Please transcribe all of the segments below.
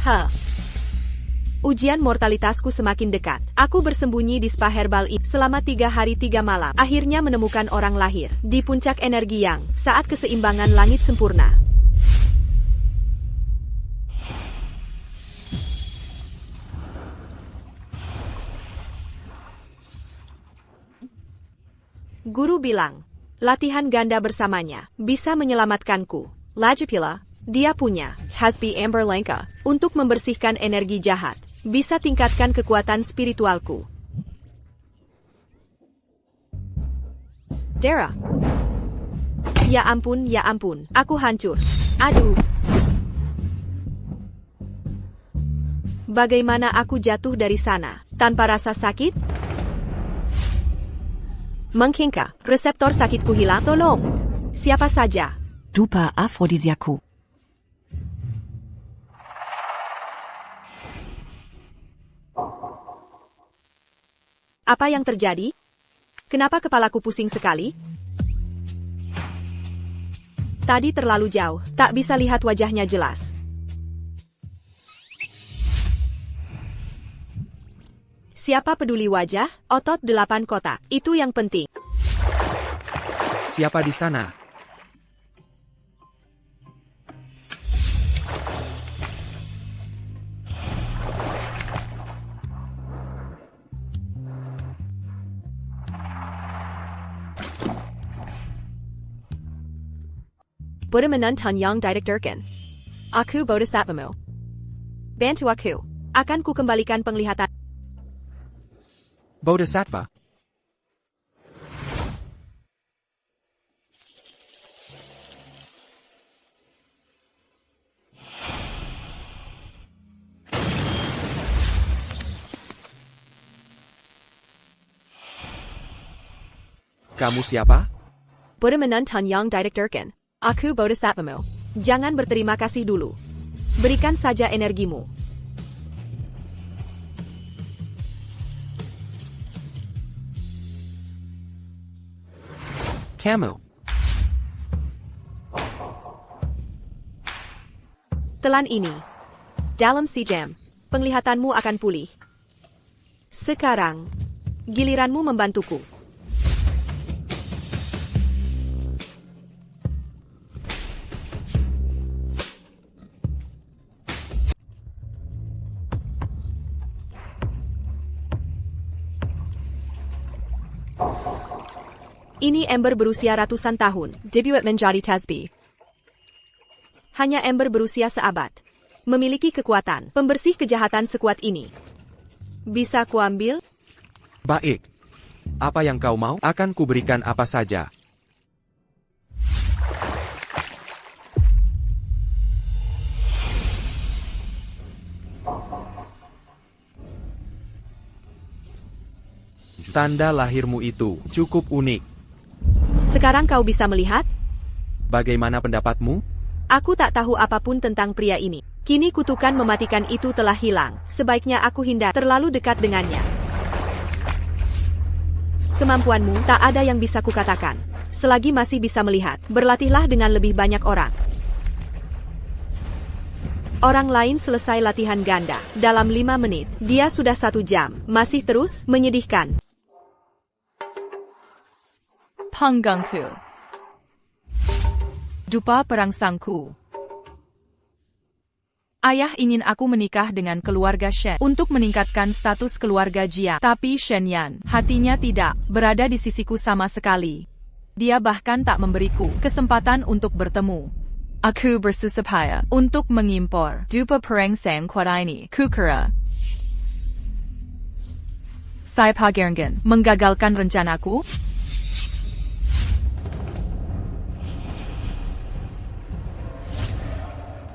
Huh. Ujian mortalitasku semakin dekat. Aku bersembunyi di spa herbal ini selama 3 hari 3 malam. Akhirnya menemukan orang lahir di puncak energi yang saat keseimbangan langit sempurna. Guru bilang, latihan ganda bersamanya bisa menyelamatkanku. Lagipula, dia punya Hasbi Amber Lenka untuk membersihkan energi jahat. Bisa tingkatkan kekuatan spiritualku. Dara. Ya ampun, aku hancur. Aduh. Bagaimana aku jatuh dari sana tanpa rasa sakit? Mengkingka, reseptor sakitku hilang. Tolong. Siapa saja? Dupa afrodisiaku. Apa yang terjadi? Kenapa kepalaku pusing sekali? Tadi terlalu jauh, tak bisa lihat wajahnya jelas. Siapa peduli wajah? Otot 8 kotak. Itu yang penting. Siapa di sana? Buddhamanan Tanyang Didik Durkan. Aku Bodhisattvamu. Bantu aku. Akan ku kembalikan penglihatan. Bodhisattva. Kamu siapa? Buddhamanan Tanyang Didik Durkan. Aku Bodhisattvamu. Jangan berterima kasih dulu. Berikan saja energimu. Kamu. Telan ini. Dalam si jam, penglihatanmu akan pulih. Sekarang, giliranmu membantuku. Ini Ember berusia ratusan tahun, debut menjadi Tasbih. Hanya Ember berusia seabad. Memiliki kekuatan, pembersih kejahatan sekuat ini. Bisa kuambil? Baik. Apa yang kau mau, akan kuberikan apa saja. Tanda lahirmu itu cukup unik. Sekarang kau bisa melihat? Bagaimana pendapatmu? Aku tak tahu apapun tentang pria ini. Kini kutukan mematikan itu telah hilang. Sebaiknya aku hindar terlalu dekat dengannya. Kemampuanmu tak ada yang bisa kukatakan. Selagi masih bisa melihat, berlatihlah dengan lebih banyak orang. Orang lain selesai latihan ganda dalam 5 menit. Dia sudah 1 jam. Masih terus menyedihkan. Panggangku. Dupa perangsangku. Ayah ingin aku menikah dengan keluarga Shen untuk meningkatkan status keluarga Jia. Tapi Shen Yan, hatinya tidak berada di sisiku sama sekali. Dia bahkan tak memberiku kesempatan untuk bertemu. Aku bersusah untuk mengimpor dupa perangsang kuat ini. Kukira. Saya Pagerangan menggagalkan rencanaku.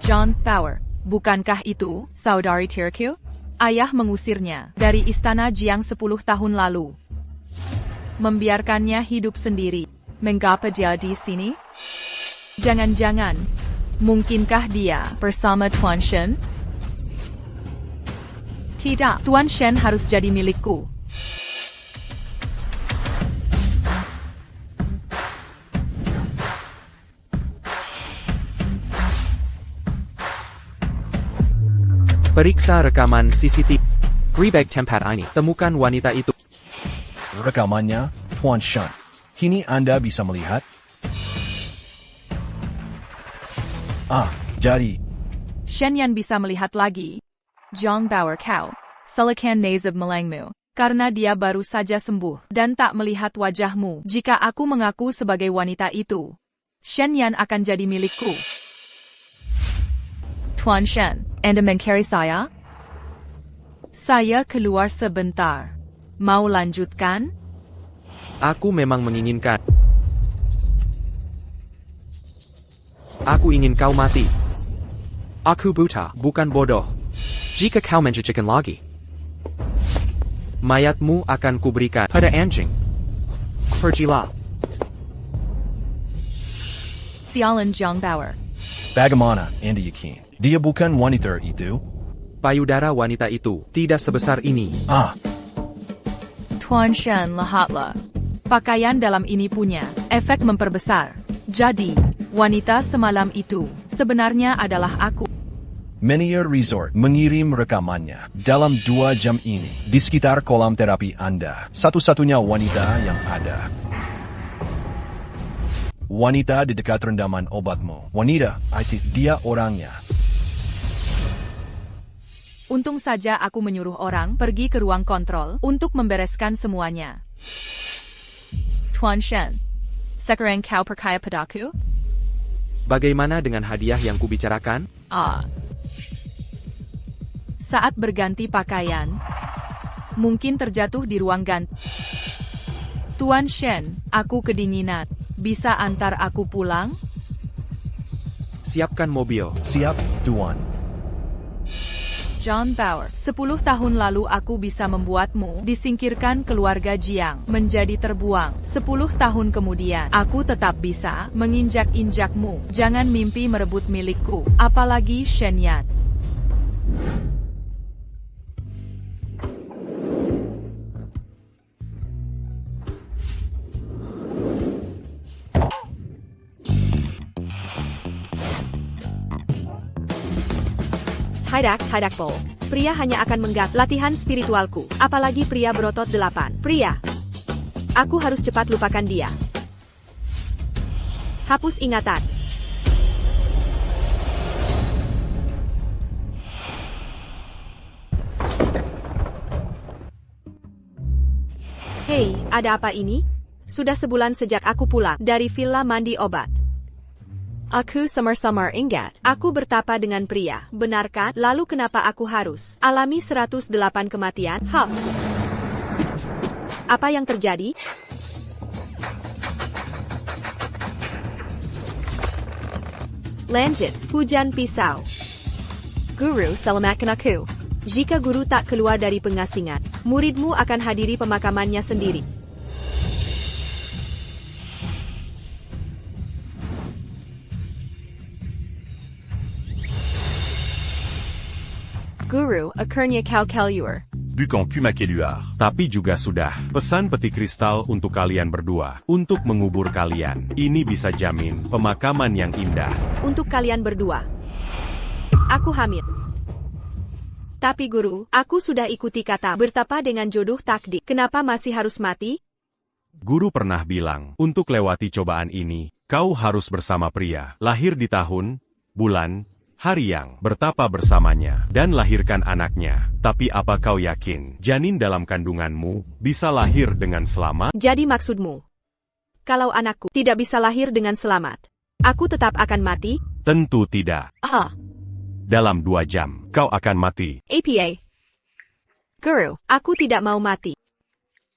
John Power, bukankah itu saudari tiriku? Ayah mengusirnya dari istana Jiang 10 tahun lalu. Membiarkannya hidup sendiri. Mengapa dia di sini? Jangan-jangan, mungkinkah dia bersama Tuan Shen? Tidak, Tuan Shen harus jadi milikku. Periksa rekaman CCTV. Rebag tempat ini. Temukan wanita itu. Rekamannya, Tuan Shen. Kini Anda bisa melihat. Jadi, Shen Yan bisa melihat lagi. Zhang Bauer kau. Selakan nasib melengmu. Karena dia baru saja sembuh dan tak melihat wajahmu. Jika aku mengaku sebagai wanita itu, Shen Yan akan jadi milikku. Tuan Shen, Anda mencari saya? Saya keluar sebentar. Mau lanjutkan? Aku memang menginginkan. Aku ingin kau mati. Aku buta, bukan bodoh. Jika kau mencucikan lagi, mayatmu akan kuberikan pada anjing. Pergilah. Sialan Zhang Bauer. bagaimana Anda yakin? Dia bukan wanita itu? Payudara wanita itu tidak sebesar ini. Tuan Shen, lihatlah. Pakaian dalam ini punya efek memperbesar. Jadi, wanita semalam itu sebenarnya adalah aku. Mania Resort mengirim rekamannya dalam 2 jam ini di sekitar kolam terapi Anda. Satu-satunya wanita yang ada. Wanita di dekat rendaman obatmu. Wanita, dia orangnya. Untung saja aku menyuruh orang pergi ke ruang kontrol untuk membereskan semuanya. Tuan Shen, sekarang kau percaya padaku? Bagaimana dengan hadiah yang kubicarakan? Saat berganti pakaian, mungkin terjatuh di ruang ganti. Tuan Shen, aku kedinginan. Bisa antar aku pulang? Siapkan mobil. Siap, Tuan. Zhang Bauer, 10 tahun lalu aku bisa membuatmu disingkirkan keluarga Jiang, menjadi terbuang. 10 tahun kemudian, aku tetap bisa menginjak-injakmu. Jangan mimpi merebut milikku, apalagi Shen Yan. Tidak Bowl. Pria hanya akan menggap latihan spiritualku, apalagi pria berotot 8. Pria. Aku harus cepat lupakan dia. Hapus ingatan. Hei, ada apa ini? Sudah sebulan sejak aku pulang dari villa mandi obat. Aku samar-samar ingat. Aku bertapa dengan pria. Benarkah? Lalu kenapa aku harus alami 108 kematian? Apa yang terjadi? Lanjut, hujan pisau. Guru, selamatkan aku. Jika guru tak keluar dari pengasingan, muridmu akan hadiri pemakamannya sendiri. Guru, akhirnya kau keluar. Bukan cuma keluar, tapi juga sudah. Pesan peti kristal untuk kalian berdua. Untuk mengubur kalian. Ini bisa jamin pemakaman yang indah. Untuk kalian berdua. Aku hamil. Tapi guru, aku sudah ikuti kata bertapa dengan jodoh takdir. Kenapa masih harus mati? Guru pernah bilang, untuk lewati cobaan ini, kau harus bersama pria. Lahir di tahun, bulan, hari yang bertapa bersamanya, dan lahirkan anaknya. Tapi apa kau yakin, janin dalam kandunganmu, bisa lahir dengan selamat? Jadi maksudmu, kalau anakku tidak bisa lahir dengan selamat, aku tetap akan mati? Tentu tidak. Dalam 2 jam, kau akan mati. APA. Guru, aku tidak mau mati.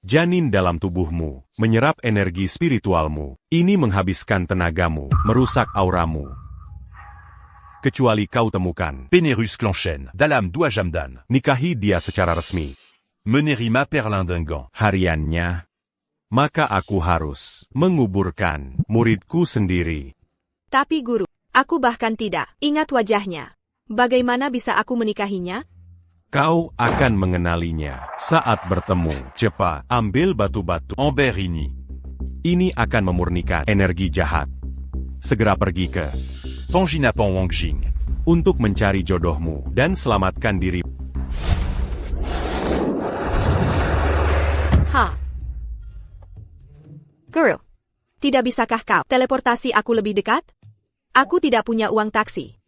Janin dalam tubuhmu, menyerap energi spiritualmu. Ini menghabiskan tenagamu, merusak auramu. Kecuali kau temukan Pénérus Clanchen dalam 2 jam dan nikahi dia secara resmi. Menerima perlandangan hariannya. Maka aku harus menguburkan muridku sendiri. Tapi guru, aku bahkan tidak ingat wajahnya. Bagaimana bisa aku menikahinya? Kau akan mengenalinya saat bertemu. Cepat, ambil batu-batu ember ini. Ini akan memurnikan energi jahat. Segera pergi ke Tanginapon Wangjing. untuk mencari jodohmu dan selamatkan diri. Guru, tidak bisakah kau teleportasi aku lebih dekat? Aku tidak punya uang taksi.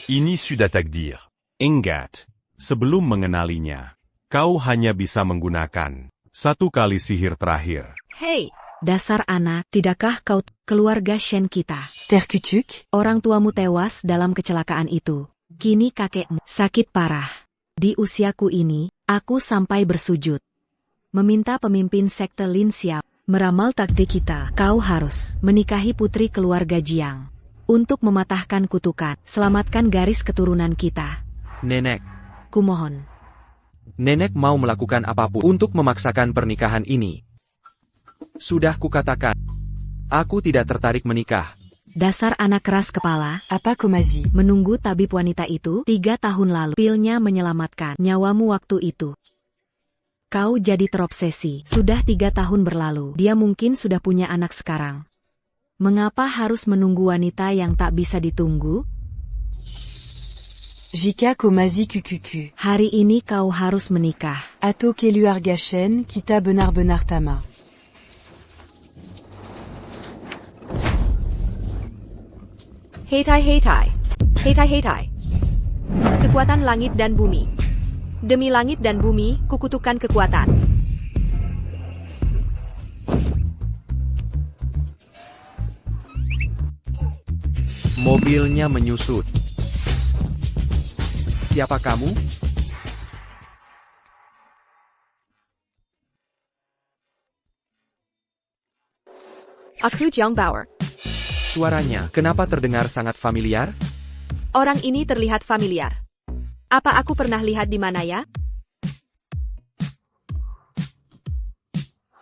Ini sudah takdir. Enggak. Sebelum mengenalinya, kau hanya bisa menggunakan satu kali sihir terakhir. Hei, Dasar anak, tidakkah kau keluarga Shen kita? Terkutuk, orang tuamu tewas dalam kecelakaan itu. Kini kakekmu sakit parah. Di usiaku ini, aku sampai bersujud. Meminta pemimpin sekte Lin Xiao meramal takdir kita. Kau harus menikahi putri keluarga Jiang. Untuk mematahkan kutukan, selamatkan garis keturunan kita. Nenek, Kumohon. nenek mau melakukan apapun untuk memaksakan pernikahan ini. Sudah kukatakan, aku tidak tertarik menikah. Dasar anak keras kepala, apa Kumazi? Menunggu tabib wanita itu 3 tahun lalu. Pilnya menyelamatkan nyawamu waktu itu. Kau jadi terobsesi. Sudah 3 tahun berlalu. Dia mungkin sudah punya anak sekarang. Mengapa harus menunggu wanita yang tak bisa ditunggu? Jika Komazi Kukuku. Hari ini kau harus menikah. Ato keluarga Shen kita benar-benar tama. Heitai heitai. Heitai heitai. Kekuatan langit dan bumi. Demi langit dan bumi, kukutukan kekuatan. Mobilnya menyusut. Siapa kamu? Aku Jiang Bauer. Suaranya, kenapa terdengar sangat familiar? Orang ini terlihat familiar. Apa aku pernah lihat di mana ya?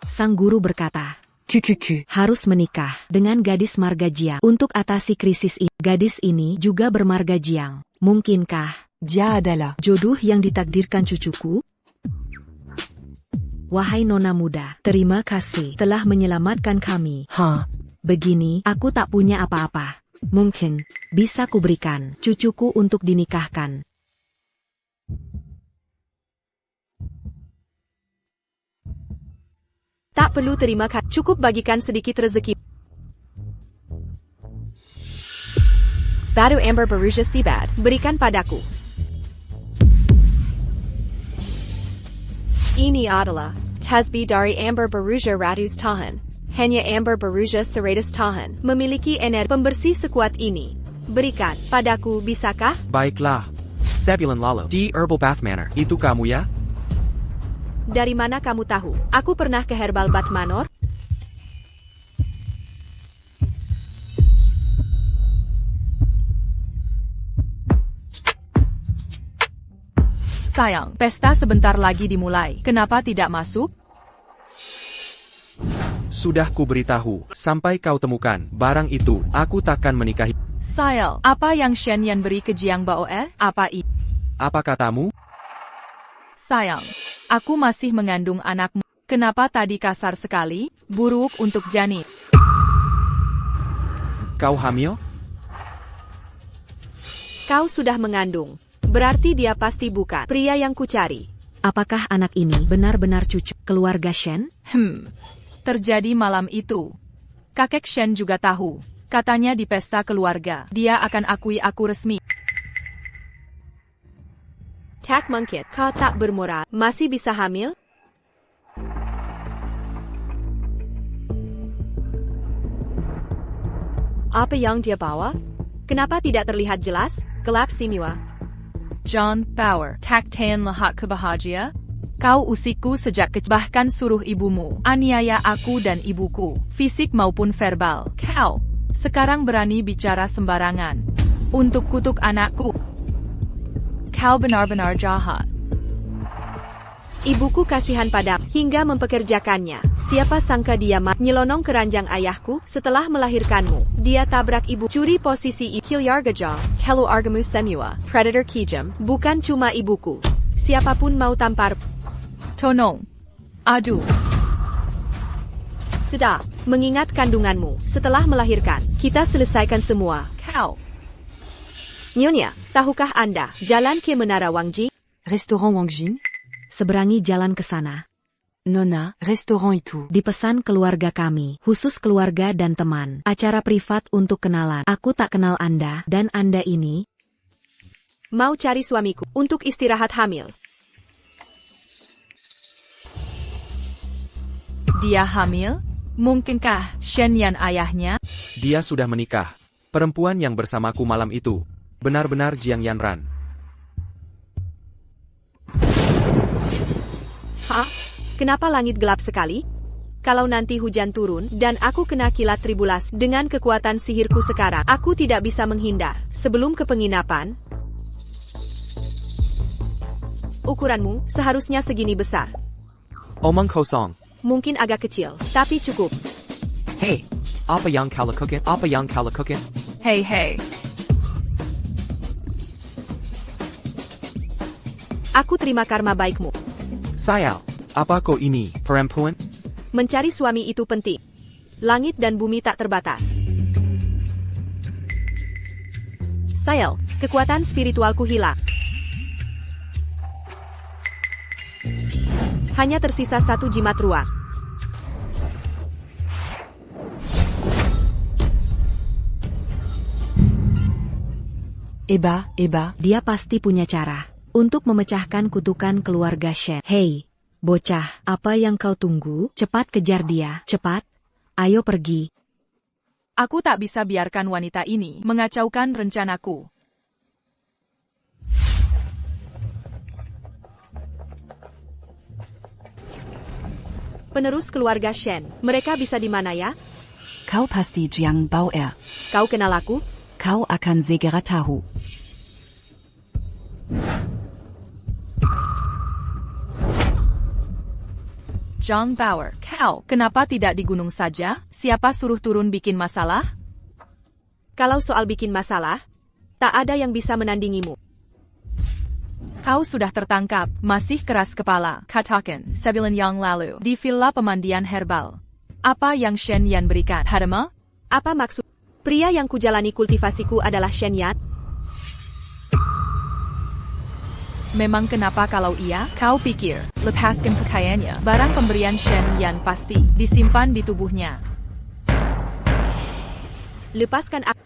Sang guru berkata, Kukuku. harus menikah dengan gadis marga Jiang. Untuk atasi krisis ini, gadis ini juga bermarga Jiang. Mungkinkah Dia adalah jodoh yang ditakdirkan cucuku? Wahai nona muda, terima kasih telah menyelamatkan kami. Begini, aku tak punya apa-apa. Mungkin bisa kuberikan cucuku untuk dinikahkan. Tak perlu terima kasih. Cukup bagikan sedikit rezeki. Batu Amber Baruja Sibad, berikan padaku. Ini adalah Tasbih dari Amber Baruja Ratus Tahan. Hanya Amber Baruja Seratus Tahan memiliki energi pembersih sekuat ini. Berikan padaku, bisakah? Baiklah. Sebulan lalu, di Herbal Bath Manor, itu kamu ya? Dari mana kamu tahu? Aku pernah ke Herbal Bath Manor. Sayang, pesta sebentar lagi dimulai. Kenapa tidak masuk? Sudah kuberitahu, sampai kau temukan barang itu, aku takkan menikahi. Sayang, apa yang Shen Yan beri ke Jiang Bao'er? Apa ini? Apa katamu? Sayang, aku masih mengandung anakmu. Kenapa tadi kasar sekali? Buruk untuk janin. Kau hamil? Kau sudah mengandung. Berarti dia pasti bukan pria yang kucari. Apakah anak ini benar-benar cucu keluarga Shen? Terjadi malam itu. Kakek Shen juga tahu. Katanya di pesta keluarga, dia akan akui aku resmi. Tak mungkin, kau tak bermoral. Masih bisa hamil? Apa yang dia bawa? Kenapa tidak terlihat jelas? Gelap Simiwa. John Bauer, taktean lahat kebahagia? Kau usikku sejak kecil, bahkan suruh ibumu aniaya aku dan ibuku, fisik maupun verbal. Kau sekarang berani bicara sembarangan untuk kutuk anakku. Kau benar-benar jahat. Ibuku kasihan padamu hingga mempekerjakannya. Siapa sangka dia nyelonong keranjang ayahku setelah melahirkanmu. Dia tabrak ibu, curi posisi Kilyargajang, Kelu Argamu Semua, Predator Kijam. Bukan cuma ibuku. Siapapun mau tampar. Tonong. Aduh. Sudah, mengingat kandunganmu. Setelah melahirkan, kita selesaikan semua. Kau. Nyonya, tahukah Anda jalan ke Menara Wangji? Restaurant Wangjing? Seberangi jalan ke sana. Nona, restaurant itu. Dipesan keluarga kami, khusus keluarga dan teman. Acara privat untuk kenalan. Aku tak kenal Anda, dan Anda ini. Mau cari suamiku untuk istirahat hamil. Dia hamil? Mungkinkah Shen Yan ayahnya? Dia sudah menikah. Perempuan yang bersamaku malam itu, benar-benar Jiang Yanran. Hah? Kenapa langit gelap sekali? Kalau nanti hujan turun dan aku kena kilat tribulas dengan kekuatan sihirku sekarang, aku tidak bisa menghindar. Sebelum ke penginapan, ukuranmu seharusnya segini besar. Omong kosong. Mungkin agak kecil, tapi cukup. Hey, apa yang kau lakukan? Apa yang kau lakukan? Hey hey. Aku terima karma baikmu. Sayal, apa kau ini, perempuan? Mencari suami itu penting. Langit dan bumi tak terbatas. Sayal, kekuatan spiritualku hilang. Hanya tersisa satu jimat ruang. Eba, Dia pasti punya cara untuk memecahkan kutukan keluarga Shen. Hei, bocah, apa yang kau tunggu? Cepat kejar dia, cepat. Ayo pergi. Aku tak bisa biarkan wanita ini mengacaukan rencanaku. Penerus keluarga Shen, mereka bisa di mana ya? kau pasti Jiang Bao'er. Kau kenal aku? Kau akan segera tahu. Zhang Bauer, kau kenapa tidak di gunung saja? Siapa suruh turun bikin masalah? Kalau soal bikin masalah, tak ada yang bisa menandingimu. Kau sudah tertangkap, masih keras kepala, katakan, sebulan yang lalu, di villa pemandian herbal. Apa yang Shen Yan berikan, padamu? Apa maksud? Pria yang kujalani kultivasiku adalah Shen Yan? Memang kenapa kalau iya? Kau pikir, lepaskan pakaiannya, barang pemberian Shen Yan pasti disimpan di tubuhnya. Lepaskan aku.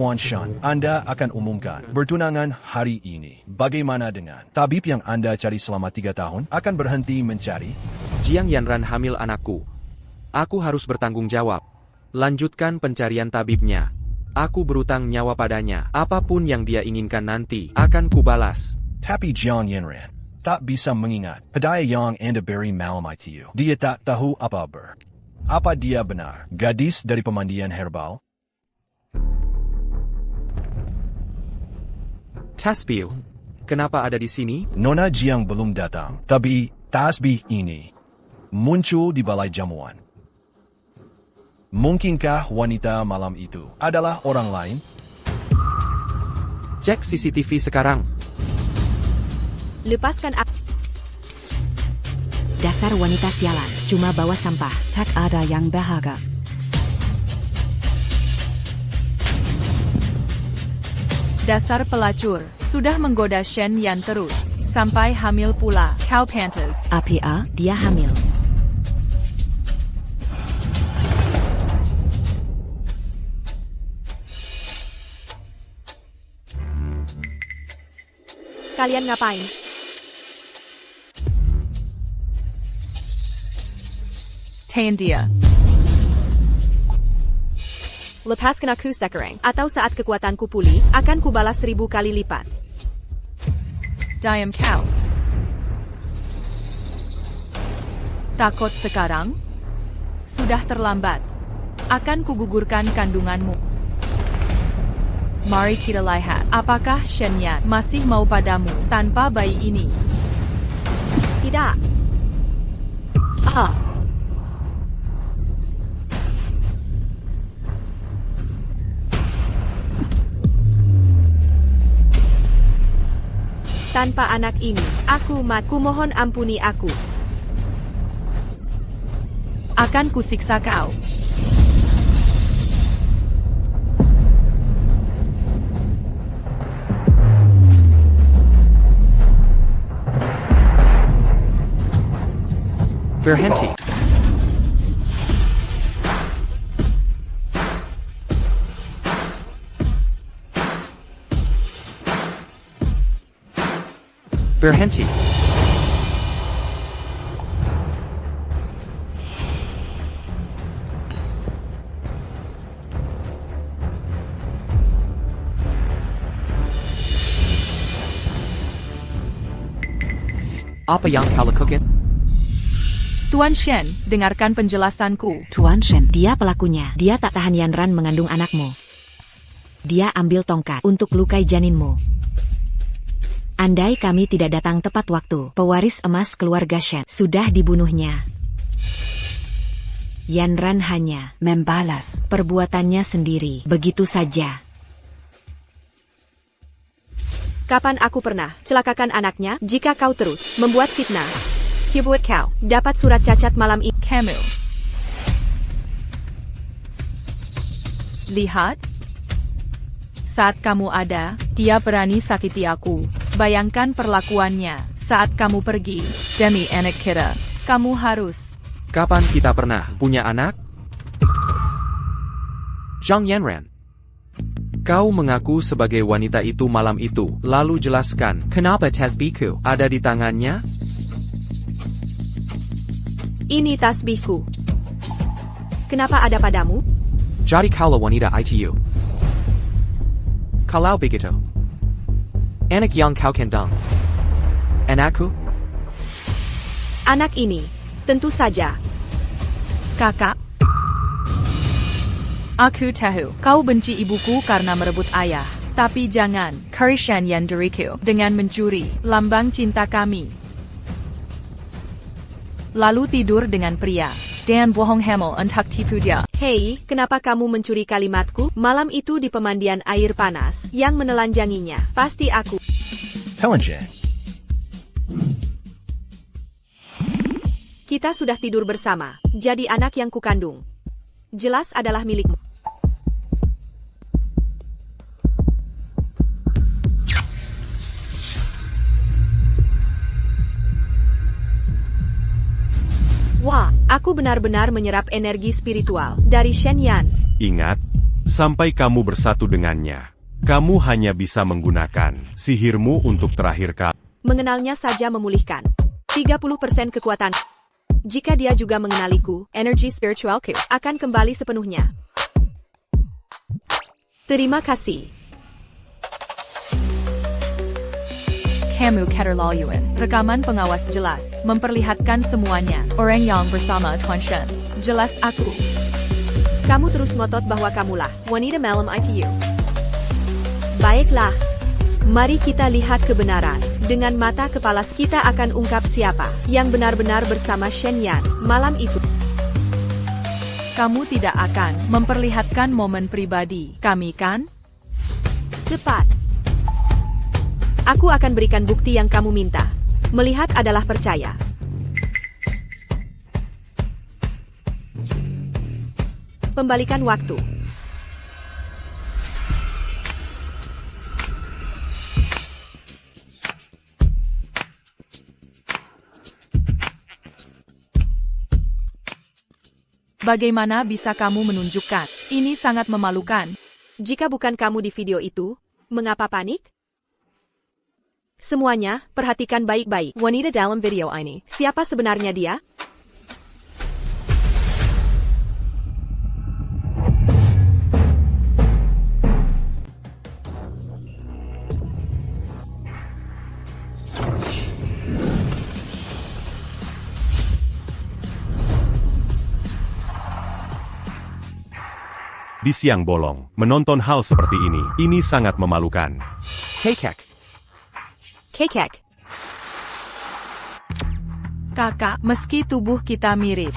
Tuan Shan, Anda akan umumkan bertunangan hari ini. Bagaimana dengan tabib yang Anda cari selama 3 tahun akan berhenti mencari? Jiang Yanran hamil anakku. Aku harus bertanggung jawab. Lanjutkan pencarian tabibnya. Aku berutang nyawa padanya. Apapun yang dia inginkan nanti, akan kubalas. Tapi Jiang Yanran tak bisa mengingat hadiah yang Anda beri malam itu. Dia tak tahu apa. Apa dia benar gadis dari pemandian herbal? Tasbih, kenapa ada di sini? Nona Jiang belum datang, tapi tasbih ini muncul di balai jamuan. Mungkinkah wanita malam itu adalah orang lain? Cek CCTV sekarang. Lepaskan aku. Dasar wanita sialan, cuma bawa sampah. Tak ada yang berharga. Dasar pelacur, sudah menggoda Shen Yan terus, sampai hamil pula, kau pantas. APA, dia hamil. Kalian ngapain? Tahan dia. Lepaskan aku sekarang, atau saat kekuatanku pulih, akan kubalas 1000 kali lipat. Diam kau. Takut sekarang? Sudah terlambat. Akan kugugurkan kandunganmu. Mari kita lihat, apakah Shen Yan masih mau padamu tanpa bayi ini? Tidak. Tanpa anak ini, aku mohon ampuni aku. Akan kusiksa kau. Berhenti. Berhenti. Apa yang kau lakukan? Tuan Shen, dengarkan penjelasanku. Tuan Shen, dia pelakunya. Dia tak tahan Yanran mengandung anakmu. Dia ambil tongkat untuk lukai janinmu. Andai kami tidak datang tepat waktu, pewaris emas keluarga Shen sudah dibunuhnya. Yanran hanya membalas perbuatannya sendiri, begitu saja. Kapan aku pernah celakakan anaknya? Jika kau terus membuat fitnah, buat kau dapat surat cacat malam ini. Kamu. Lihat. Saat kamu ada, dia berani sakiti aku. Bayangkan perlakuannya saat kamu pergi. Demi anak kita, kamu harus. Kapan kita pernah punya anak? Zhang Yanran. Kau mengaku sebagai wanita itu malam itu, lalu jelaskan kenapa tasbihku ada di tangannya? Ini tasbihku. Kenapa ada padamu? Jadi kaulah wanita ITU. Kalau begitu, anak yang kau kandung, anakku? Anak ini, tentu saja. Kakak. Aku tahu, kau benci ibuku karena merebut ayah. Tapi jangan, Karishan yang diriku, dengan mencuri, lambang cinta kami. Lalu tidur dengan pria. Dan bohong hamil untuk tipu dia. Hei, kenapa kamu mencuri kalimatku? Malam itu di pemandian air panas, yang menelanjanginya, pasti aku. Helenjang. Kita sudah tidur bersama, jadi anak yang kukandung. Jelas adalah milikmu. Wah, aku benar-benar menyerap energi spiritual dari Shen Yan. Ingat, sampai kamu bersatu dengannya, kamu hanya bisa menggunakan sihirmu untuk terakhir kali. Mengenalnya saja memulihkan 30% kekuatan. Jika dia juga mengenaliku, energi spiritualku akan kembali sepenuhnya. Terima kasih. Kamu keterlaluan. Rekaman pengawas jelas, memperlihatkan semuanya. Orang yang bersama Tuan Shen. Jelas aku. Kamu terus ngotot bahwa kamulah wanita malam ITU. Baiklah. Mari kita lihat kebenaran. Dengan mata kepala kita akan ungkap siapa yang benar-benar bersama Shen Yan malam itu. Kamu tidak akan memperlihatkan momen pribadi kami, kan? Tepat. Aku akan berikan bukti yang kamu minta. Melihat adalah percaya. Pembalikan waktu. Bagaimana bisa kamu menunjukkan? Ini sangat memalukan. Jika bukan kamu di video itu, mengapa panik? Semuanya, perhatikan baik-baik. Wanita dalam video ini, siapa sebenarnya dia? Di siang bolong, menonton hal seperti ini sangat memalukan. Kekek. Kekek. Kakak, meski tubuh kita mirip,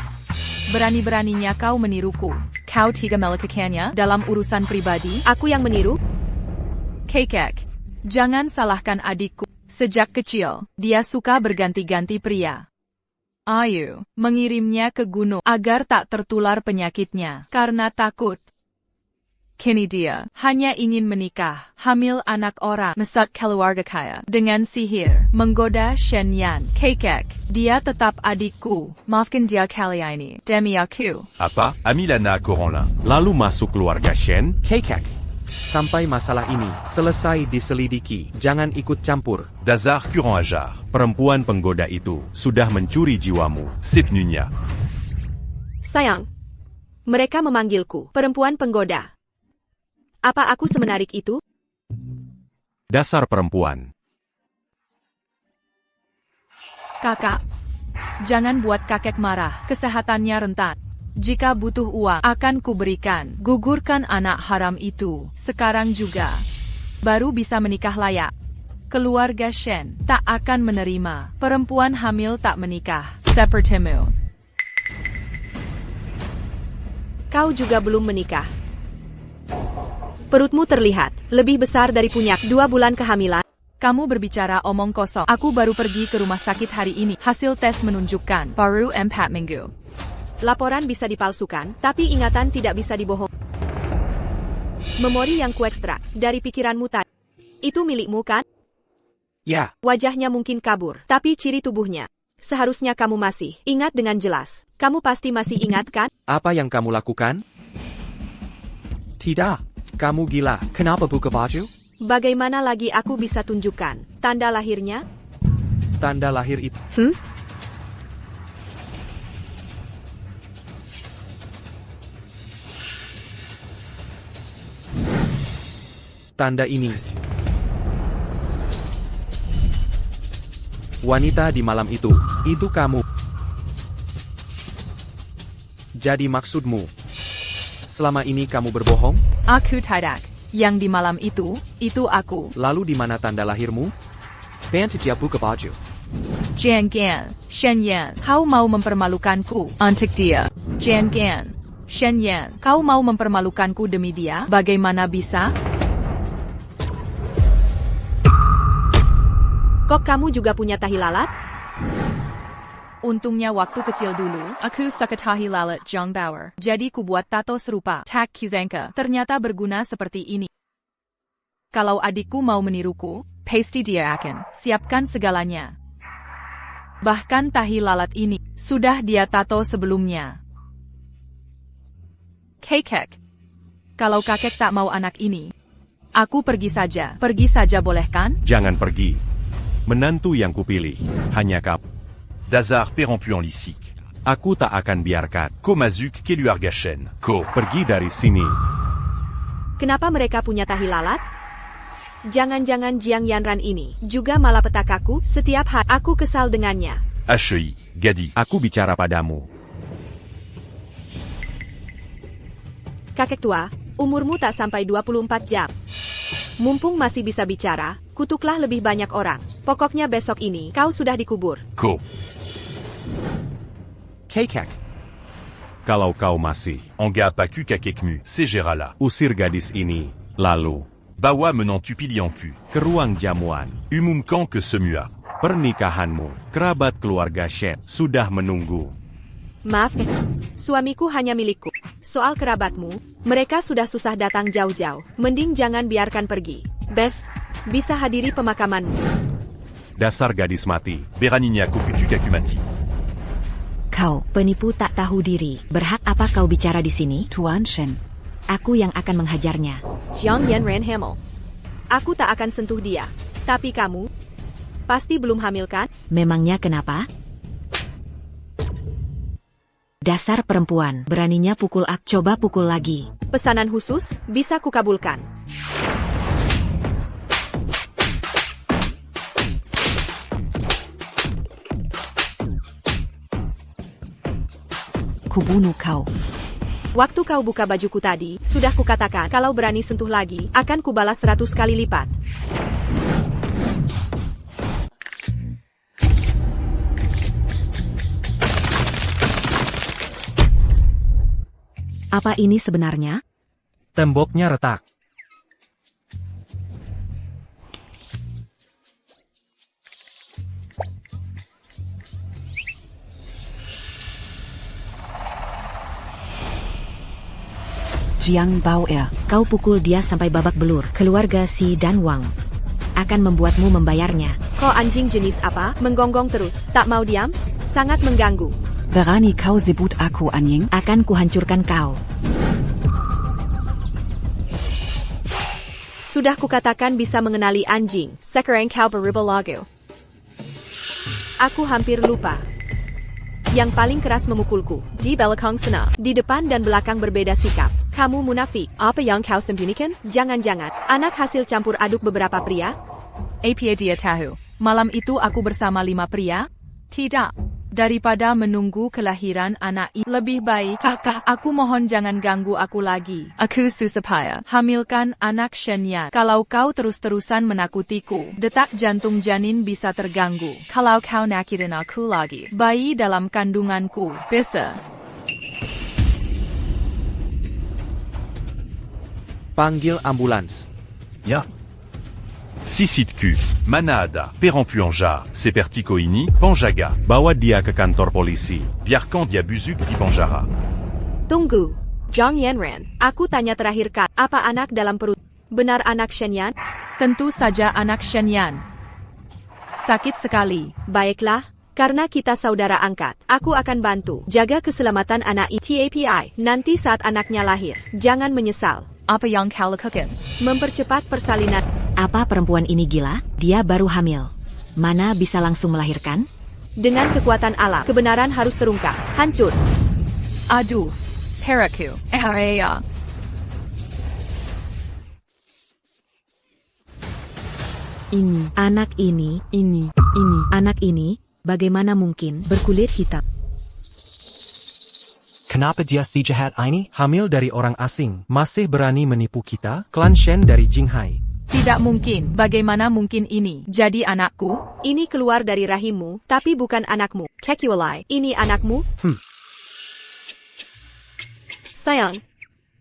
berani-beraninya kau meniruku. Kau tidak melakukannya dalam urusan pribadi. Aku yang meniru? Kekek, jangan salahkan adikku. Sejak kecil, dia suka berganti-ganti pria. Ayu mengirimnya ke gunung agar tak tertular penyakitnya karena takut. Kini dia hanya ingin menikah, hamil anak orang, mesak keluarga kaya, dengan sihir, menggoda Shen Yan. Kekek, dia tetap adikku, maafkan dia kali ini, demi aku. Apa? Amilana Coranlin. Lalu masuk keluarga Shen? Kekek. Sampai masalah ini selesai diselidiki, jangan ikut campur. Dazar Curant Ajar. Perempuan penggoda itu sudah mencuri jiwamu. Sipnunya. Sayang, mereka memanggilku perempuan penggoda. Apa aku semenarik itu? Dasar perempuan. Kakak, jangan buat kakek marah, kesehatannya rentan. Jika butuh uang, akan kuberikan. Gugurkan anak haram itu, sekarang juga. Baru bisa menikah layak. Keluarga Shen tak akan menerima perempuan hamil tak menikah, sepertimu. Kau juga belum menikah. Perutmu terlihat lebih besar dari punyak 2 bulan kehamilan. Kamu berbicara omong kosong. Aku baru pergi ke rumah sakit hari ini. Hasil tes menunjukkan baru 4 minggu. Laporan bisa dipalsukan, tapi ingatan tidak bisa dibohong. Memori yang kuekstrak dari pikiranmu tadi, itu milikmu kan? Ya, Wajahnya mungkin kabur, tapi ciri tubuhnya seharusnya kamu masih ingat dengan jelas. Kamu pasti masih ingat kan? apa yang kamu lakukan? Tidak, kamu gila. Kenapa buka baju? Bagaimana lagi aku bisa tunjukkan tanda lahirnya? Tanda lahir itu. Tanda ini. Wanita di malam itu kamu. Jadi maksudmu, selama ini kamu berbohong? Aku tidak. Yang di malam itu aku. Lalu di mana tanda lahirmu? Bantu buka baju. Jangan, Shen Yan, kau mau mempermalukanku untuk dia. Jangan, Shen Yan, kau mau mempermalukanku demi dia? Bagaimana bisa? Kok kamu juga punya tahi lalat? Untungnya waktu kecil dulu, aku suka tahi lalat Zhang Bauer. Jadi ku buat tato serupa, Tak Kuzanka. Ternyata berguna seperti ini. Kalau adikku mau meniruku, pasti dia akan siapkan segalanya. Bahkan tahi lalat ini, sudah dia tato sebelumnya. Kekek. Kalau kakek tak mau anak ini, aku pergi saja. Pergi saja boleh kan? Jangan pergi. Menantu yang kupilih, hanya kamu. Dazar Perempuan Lisik. Aku tak akan biarkan. Komazuk Keluarga Shen. Pergi dari sini. Kenapa mereka punya tahi lalat? Jangan-jangan Jiang Yanran ini juga malapetakaku setiap hari. Aku kesal dengannya. HI, Gadi. Aku bicara padamu. Kakek tua, umurmu tak sampai 24 jam. Mumpung masih bisa bicara, kutuklah lebih banyak orang. Pokoknya besok ini kau sudah dikubur. Kekek. Kalau kau masih Angapaku Kakekmu, Sejerala. Usir gadis ini, lalu Bawa menantu pilihanku ke ruang jamuan. Umumkan ke semua. Pernikahanmu, kerabat keluarga Shen sudah menunggu. Maaf, suamiku hanya milikku. Soal kerabatmu, mereka sudah susah datang jauh-jauh. Mending jangan biarkan pergi. Bisa hadiri pemakamanmu. Dasar gadis mati. Beraninya kukutu kakumati. Kau, penipu tak tahu diri. Berhak apa kau bicara di sini? Tuan Shen. Aku yang akan menghajarnya. Jiang Yanran hamil. Aku tak akan sentuh dia. Tapi kamu, pasti belum hamil kan? Memangnya kenapa? Dasar perempuan, beraninya pukul aku. Coba pukul lagi. Pesanan khusus, bisa kukabulkan. Kubunuh kau. Waktu kau buka bajuku tadi, sudah kukatakan kalau berani sentuh lagi, akan kubalas 100 kali lipat. Apa ini sebenarnya? Temboknya retak. Jiang Bao'er. Kau pukul dia sampai babak belur. Keluarga Si dan Wang akan membuatmu membayarnya. Kau anjing jenis apa? Menggonggong terus. Tak mau diam? Sangat mengganggu. Berani kau sebut aku anjing? Akan kuhancurkan kau. Sudah kukatakan bisa mengenali anjing. Sekarang kau berubah lagu. Aku hampir lupa. Yang paling keras memukulku. Di belakang sana. Di depan dan belakang berbeda sikap. Kamu munafik. Apa yang kau sembunyikan? Jangan-jangan. Anak hasil campur aduk beberapa pria? Apa dia tahu? Malam itu aku bersama 5 pria? Tidak. Daripada menunggu kelahiran anak ini, lebih baik kakak, aku mohon jangan ganggu aku lagi. Aku susah payah. Hamilkan anak Shen Yan. Kalau kau terus-terusan menakutiku, detak jantung janin bisa terganggu. Kalau kau nakitin aku lagi, bayi dalam kandunganku bisa. Panggil ambulans. Ya, Sisitku, Manada, Perempuanja, Sepertikoini, Panjaga. Bawa dia ke kantor polisi. Biarkan dia busuk di penjara. Tunggu. Zhang Yanran. Aku tanya terakhir kan. Apa anak dalam perut? Benar anak Shen Yan? Tentu saja anak Shen Yan. Sakit sekali. Baiklah. Karena kita saudara angkat, aku akan bantu. Jaga keselamatan anak TAPI. Nanti saat anaknya lahir. Jangan menyesal. Apa yang kau lakukan? Mempercepat persalinan. Apa perempuan ini gila? Dia baru hamil. Mana bisa langsung melahirkan? Dengan kekuatan alam, kebenaran harus terungkap. Hancur. Aduh. Peraku. Area. Ini, anak ini, anak ini, bagaimana mungkin berkulit hitam? Kenapa dia si jahat ini? Hamil dari orang asing, masih berani menipu kita? Klan Shen dari Jinghai. Tidak mungkin. Bagaimana mungkin ini jadi anakku? Ini keluar dari rahimmu, tapi bukan anakmu. Kekualai, ini anakmu? Sayang,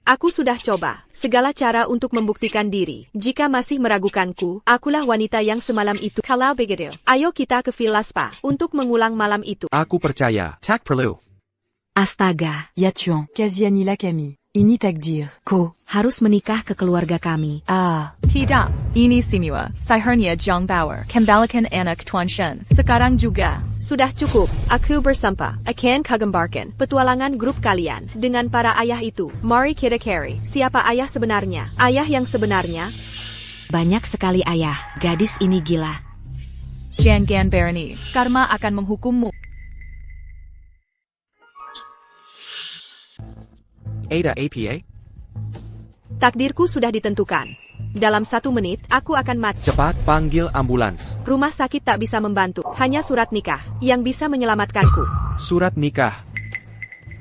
aku sudah coba segala cara untuk membuktikan diri. Jika masih meragukanku, akulah wanita yang semalam itu. Kalau begitu, ayo kita ke Villa Spa untuk mengulang malam itu. Aku percaya. Tak perlu. Astaga, Yatuan. Kazianila Kami. Ini takdir. Ko. harus menikah ke keluarga kami. Ah. Tidak. Ini Simua. Sahernia Jiang Bauer. Kembalikan anak Tuan Shen. Sekarang juga. Sudah cukup. Aku bersumpah akan kagambarkan petualangan grup kalian dengan para ayah itu. Mari kita cari siapa ayah sebenarnya. Ayah yang sebenarnya. Banyak sekali ayah, gadis ini gila. Jangan berani. Karma akan menghukummu. Ada APA? Takdirku sudah ditentukan. Dalam 1 menit, aku akan mati. Cepat panggil ambulans. Rumah sakit tak bisa membantu. Hanya surat nikah yang bisa menyelamatkanku. Surat nikah.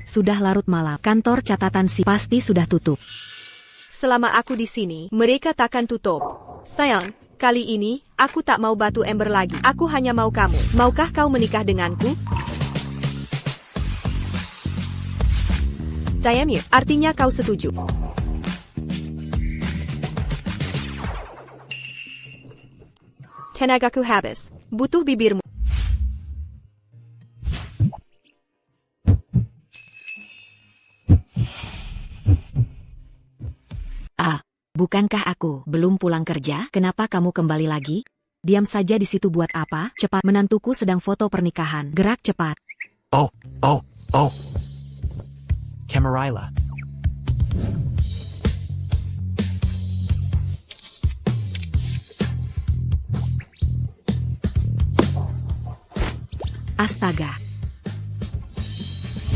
Sudah larut malam, kantor catatan si pasti sudah tutup. Selama aku di sini, mereka takkan tutup. Sayang, kali ini, aku tak mau batu ember lagi. Aku hanya mau kamu. Maukah kau menikah denganku? Damn you, artinya kau setuju. Tenagaku habis. Butuh bibirmu. Ah, bukankah aku belum pulang kerja? Kenapa kamu kembali lagi? Diam saja di situ buat apa? Cepat, menantuku sedang foto pernikahan. Gerak cepat. Oh. Camarilla. Astaga.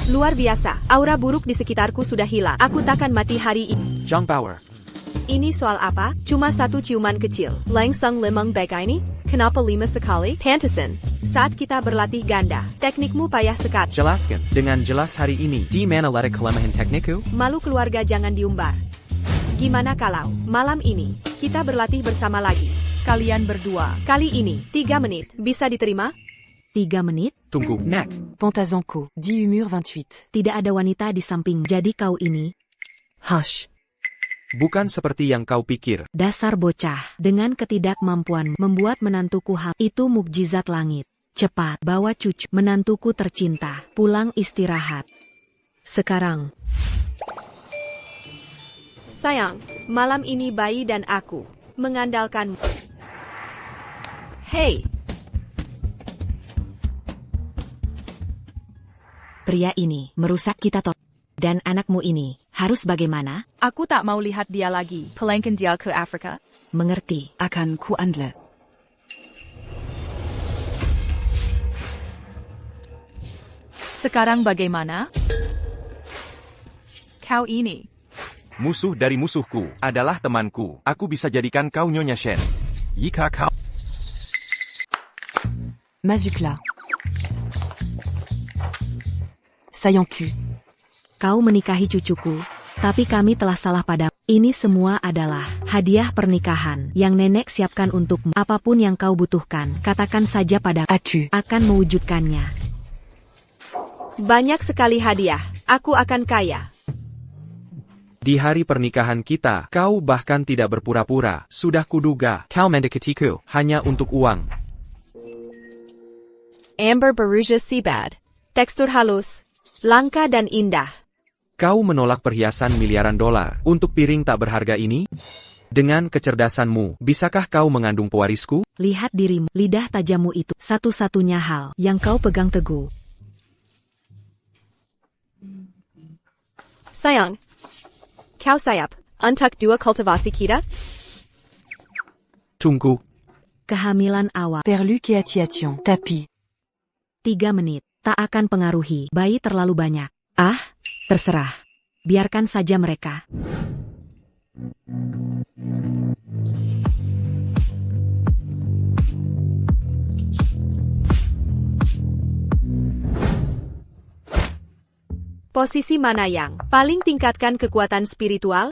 Luar biasa, aura buruk di sekitarku sudah hilang. Aku takkan mati hari ini. Zhang Bauer. Ini soal apa? Cuma 1 ciuman kecil. Langsung lemang baik ini? Kenapa 5 sekali? Pantesan. Saat kita berlatih ganda, teknikmu payah sekali. Jelaskan dengan jelas hari ini. Di mana letak kelemahan teknikku? Malu keluarga jangan diumbar. Gimana kalau malam ini kita berlatih bersama lagi? Kalian berdua. Kali ini 3 menit. Bisa diterima? 3 menit? Tunggu, Nek. Pantazanko. 10 humeur 28. Tidak ada wanita di samping. Jadi kau ini? Hush. Bukan seperti yang kau pikir. Dasar bocah. Dengan ketidakmampuan membuat menantuku hamil. Itu mukjizat langit. Cepat, bawa cucu. Menantuku tercinta. Pulang istirahat. Sekarang. Sayang, malam ini bayi dan aku mengandalkanmu. Hei, Pria ini merusak kita total. Dan anakmu ini harus bagaimana? Aku tak mau lihat dia lagi. Pelengkan dia ke Afrika. Mengerti. Akan ku andle. Sekarang bagaimana? Kau ini. Musuh dari musuhku adalah temanku. Aku bisa jadikan kau Nyonya Shen. Jika kau... Mazukla. Sayanku. Kau menikahi cucuku, tapi kami telah salah padamu. Ini semua adalah hadiah pernikahan yang nenek siapkan untukmu. Apapun yang kau butuhkan, katakan saja pada Aku. akan mewujudkannya. banyak sekali hadiah. Aku akan kaya. Di hari pernikahan kita, kau bahkan tidak berpura-pura. Sudah kuduga, kau mendekatiku hanya untuk uang. Amber Berusia Seabad. Tekstur halus, langka dan indah. Kau menolak perhiasan miliaran dolar untuk piring tak berharga ini? Dengan kecerdasanmu, bisakah kau mengandung pewarisku? Lihat dirimu, lidah tajammu itu satu-satunya hal yang kau pegang teguh. Sayang, kau sayap, untuk dua kultivasi kita? Tunggu, Kehamilan awal Perluque et atiation. Tapi. 3 menit tak akan pengaruhi bayi terlalu banyak. Ah, terserah. Biarkan saja mereka. Posisi mana yang paling tingkatkan kekuatan spiritual?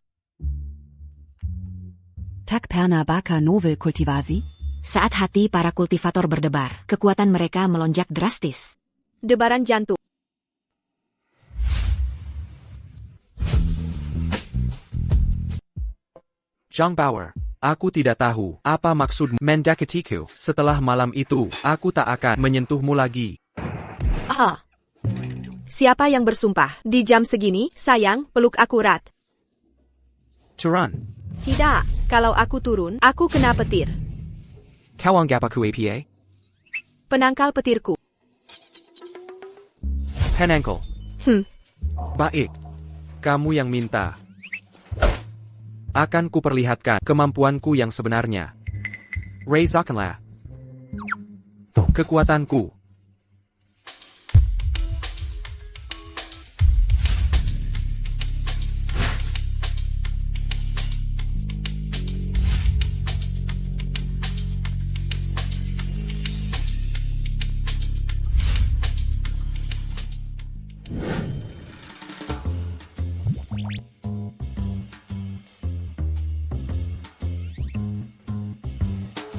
Tak perna baka novel kultivasi? Saat hati para kultivator berdebar, kekuatan mereka melonjak drastis. Debaran jantung. Zhang Bauer. Aku tidak tahu apa maksud mendekatiku. Setelah malam itu, aku tak akan menyentuhmu lagi. Ah. Siapa yang bersumpah? Di jam segini, sayang, peluk aku erat. Turan, Tidak, kalau aku turun, aku kena petir. kau anggap aku apa? Penangkal petirku. Penangkal. Hmm. Baik. Kamu yang minta. Akan kuperlihatkan kemampuanku yang sebenarnya. Rasakanlah kekuatanku.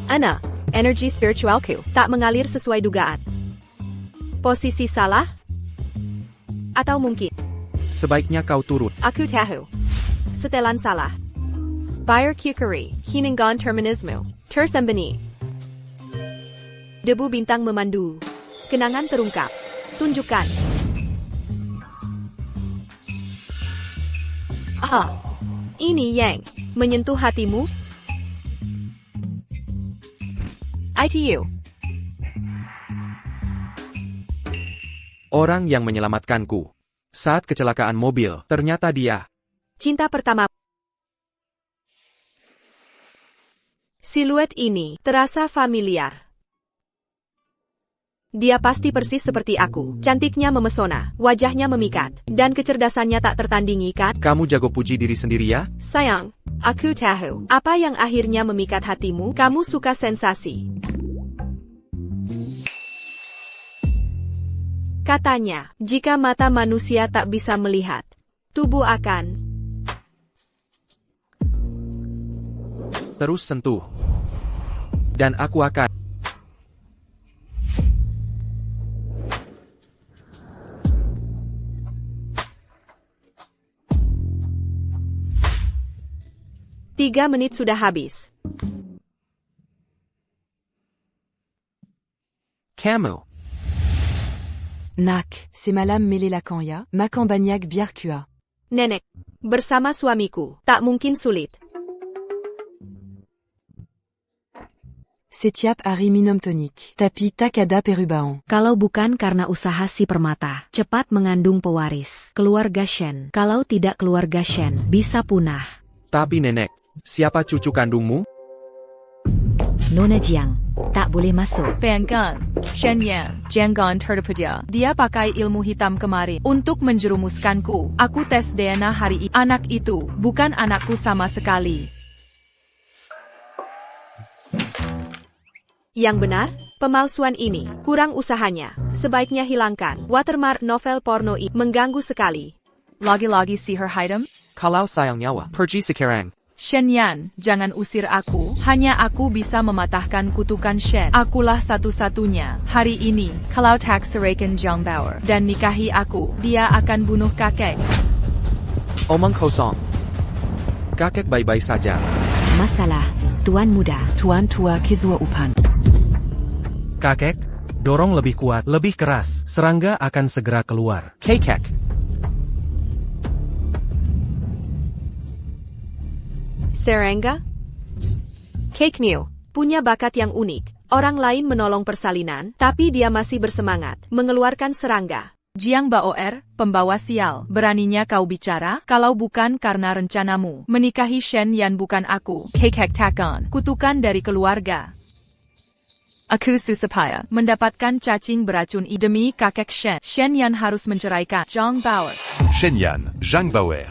Ana, energi spiritualku tak mengalir sesuai dugaan. Posisi salah? Atau mungkin, Sebaiknya kau turun. aku tahu. Setelan salah. Bayar kukuri, hinenggan terminismu, tersembunyi. Debu bintang memandu. Kenangan terungkap. Tunjukkan. Ah, ini yang menyentuh hatimu? ITU. Orang yang menyelamatkanku. Saat kecelakaan mobil, ternyata dia. Cinta pertama. Siluet ini terasa familiar. Dia pasti persis seperti aku. Cantiknya memesona, wajahnya memikat, dan kecerdasannya tak tertandingi kan? Kamu jago puji diri sendiri ya? Sayang, aku tahu. Apa yang akhirnya memikat hatimu? Kamu suka sensasi. Katanya, jika mata manusia tak bisa melihat, tubuh akan Terus sentuh. Dan aku akan. Tiga menit sudah habis. Kamu. Nak, c'est Madame Melelakanya, ma campagnac biarcua. Nenek, Bersama suamiku, tak mungkin sulit. Setiap hari minum tonik. Tapi tak ada perubahan. Kalau bukan karena usaha si permata, cepat mengandung pewaris. Keluarga Shen. Kalau tidak keluarga Shen, bisa punah. Tapi nenek, siapa cucu kandungmu? Nona Jiang, tak boleh masuk. Fanggan, Shen Yan, Jianggan terdepedia. Dia pakai ilmu hitam kemarin untuk menjerumuskanku. Aku tes DNA hari ini. Anak itu bukan anakku sama sekali. Yang benar, pemalsuan ini kurang usahanya. Sebaiknya hilangkan. Watermark novel porno ini mengganggu sekali. Lagi-lagi sihir hitam? Kalau sayang nyawa, pergi sekarang. Shen Yan, jangan usir aku. Hanya aku bisa mematahkan kutukan Shen. Akulah satu-satunya. Hari ini, kalau tak seraikan Zhang Bauer dan nikahi aku, dia akan bunuh kakek. Omong kosong. Kakek baik-baik saja. Masalah, Tuan Muda. Tuan tua kezua upan. Kakek, dorong lebih kuat, lebih keras. Serangga akan segera keluar. Kakek. Serangga? Cake Mew punya bakat yang unik. Orang lain menolong persalinan, tapi dia masih bersemangat mengeluarkan serangga. Jiang Baoer, pembawa sial. Beraninya kau bicara, kalau bukan karena rencanamu. Menikahi Shen Yan bukan aku. Kakek takkan. Kutukan dari keluarga. Aku susah payah mendapatkan cacing beracun demi kakek Shen. Shen Yan harus menceraikan Zhang Bauer. Shen Yan, Zhang Bauer.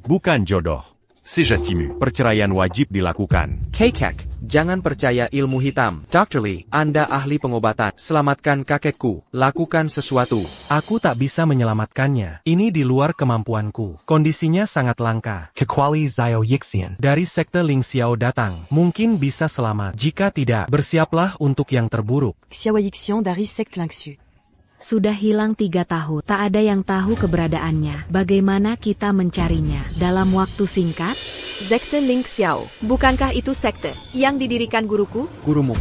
Bukan jodoh. Sejatimu, perceraian wajib dilakukan. Kakek, jangan percaya ilmu hitam. Dr. Lee, Anda ahli pengobatan. Selamatkan kakekku. Lakukan sesuatu. Aku tak bisa menyelamatkannya. Ini di luar kemampuanku. Kondisinya sangat langka. Kecuali Xiao Yixian dari sekte Ling Xiao datang. Mungkin bisa selamat. Jika tidak, bersiaplah untuk yang terburuk. Xiao Yixian dari sekte Lingxiu. Sudah hilang 3 tahun, tak ada yang tahu keberadaannya. Bagaimana kita mencarinya? Dalam waktu singkat? Sekte Ling Xiao. Bukankah itu sekte yang didirikan guruku? Gurumu.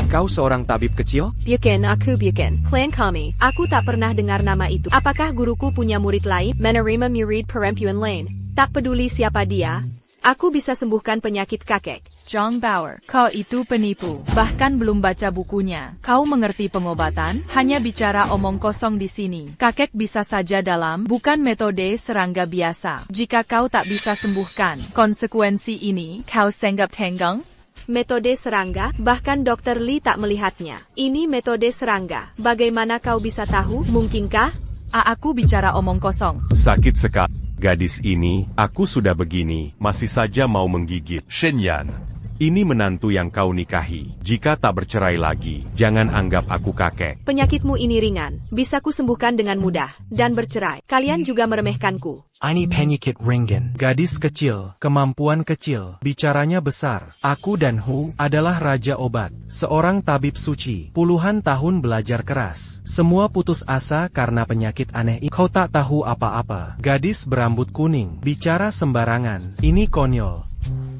Kau seorang tabib kecil? Bukan, aku bukan. Klan kami. Aku tak pernah dengar nama itu. Apakah guruku punya murid lain? Menerima murid perempuan lain. Tak peduli siapa dia, aku bisa sembuhkan penyakit kakek. Zhang Bauer, kau itu penipu. Bahkan belum baca bukunya. Kau mengerti pengobatan? Hanya bicara omong kosong di sini. Kakek bisa saja dalam, bukan metode serangga biasa. Jika kau tak bisa sembuhkan konsekuensi ini, kau senggap tenggang? Metode serangga, bahkan Dr. Lee tak melihatnya. Ini metode serangga. Bagaimana kau bisa tahu? Mungkinkah? Aku bicara omong kosong. Sakit sekali. Gadis ini, aku sudah begini, masih saja mau menggigit. Shen Yan, ini menantu yang kau nikahi. Jika tak bercerai lagi, jangan anggap aku kakek. Penyakitmu ini ringan, bisa ku sembuhkan dengan mudah, dan bercerai. Kalian juga meremehkanku. Ini penyakit ringan. Gadis kecil, kemampuan kecil, bicaranya besar. Aku dan Hu adalah raja obat. Seorang tabib suci. Puluhan tahun belajar keras. Semua putus asa karena penyakit aneh ini. Kau tak tahu apa-apa. Gadis berambut kuning, bicara sembarangan. Ini konyol.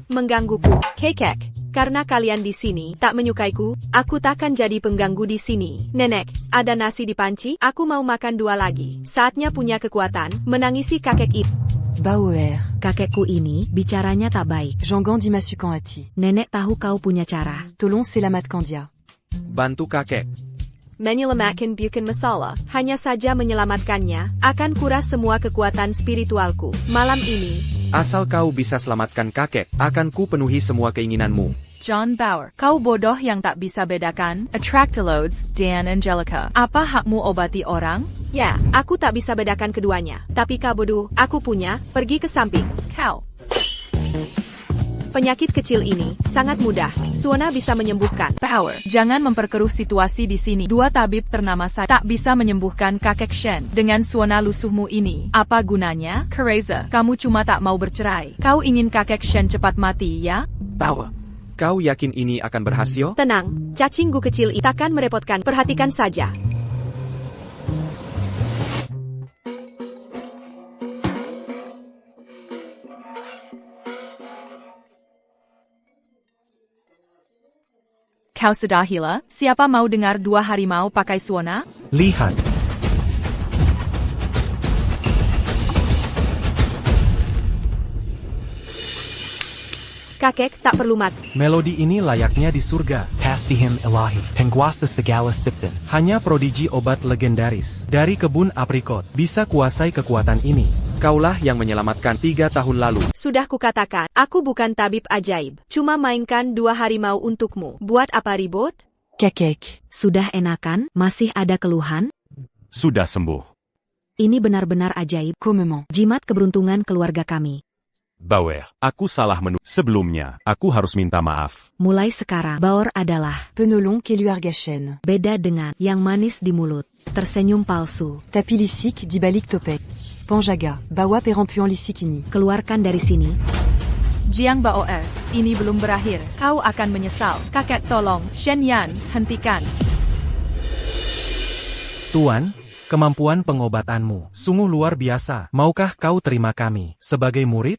Menggangguku, Kakek. Karena kalian di sini tak menyukaiku, aku takkan jadi pengganggu di sini. Nenek, ada nasi di panci? Aku mau makan 2 lagi. Saatnya punya kekuatan menangisi kakek itu. Bauer. Kakekku ini bicaranya tak baik. Zhanggan dimasukan hati. Nenek tahu kau punya cara. Tolong selamatkan dia. Bantu kakek. Menyelamatkan bukan masalah, hanya saja menyelamatkannya akan kuras semua kekuatan spiritualku. Malam ini, Asal kau bisa selamatkan kakek, akan ku penuhi semua keinginanmu. John Bauer, kau bodoh yang tak bisa bedakan Attractalodes dan Angelica. Apa hakmu obati orang? ya, aku tak bisa bedakan keduanya. Tapi kau bodoh, aku punya, pergi ke samping. Kau. Penyakit kecil ini sangat mudah. Suona bisa menyembuhkan. Bauer, jangan memperkeruh situasi di sini. 2 tabib ternama saya tak bisa menyembuhkan kakek Shen. Dengan suona lusuhmu ini, apa gunanya? Kereza, kamu cuma tak mau bercerai. Kau ingin kakek Shen cepat mati, ya? Bauer, kau yakin ini akan berhasil? Tenang, cacinggu kecil itu takkan merepotkan. Perhatikan saja. Kau sudah gila? Siapa mau dengar 2 harimau pakai suona? Lihat. Kakek tak perlu mati. Melodi ini layaknya di surga. Pastihim Ilahi, Penguasa Segala Sipten. Hanya prodigi obat legendaris dari kebun aprikot bisa kuasai kekuatan ini. Kaulah yang menyelamatkan 3 tahun lalu. Sudah kukatakan, aku bukan tabib ajaib. Cuma mainkan 2 harimau untukmu. Buat apa ribut? Kakek. Sudah enakan, masih ada keluhan? Sudah sembuh. Ini benar-benar ajaib. Comment. Jimat keberuntungan keluarga kami. Bauer, aku salah sebelumnya, aku harus minta maaf. Mulai sekarang, Bauer adalah Penolong Keluarga-Shen. beda dengan yang manis di mulut, tersenyum palsu. Tapilisik di balik topeng. Panjaga, Bawa Perempuan Lisikini. Keluarkan dari sini. Jiang Baoer, ini belum berakhir. Kau akan menyesal. Kakek tolong, Shen Yan, hentikan. Tuan, kemampuan pengobatanmu sungguh luar biasa. Maukah kau terima kami sebagai murid?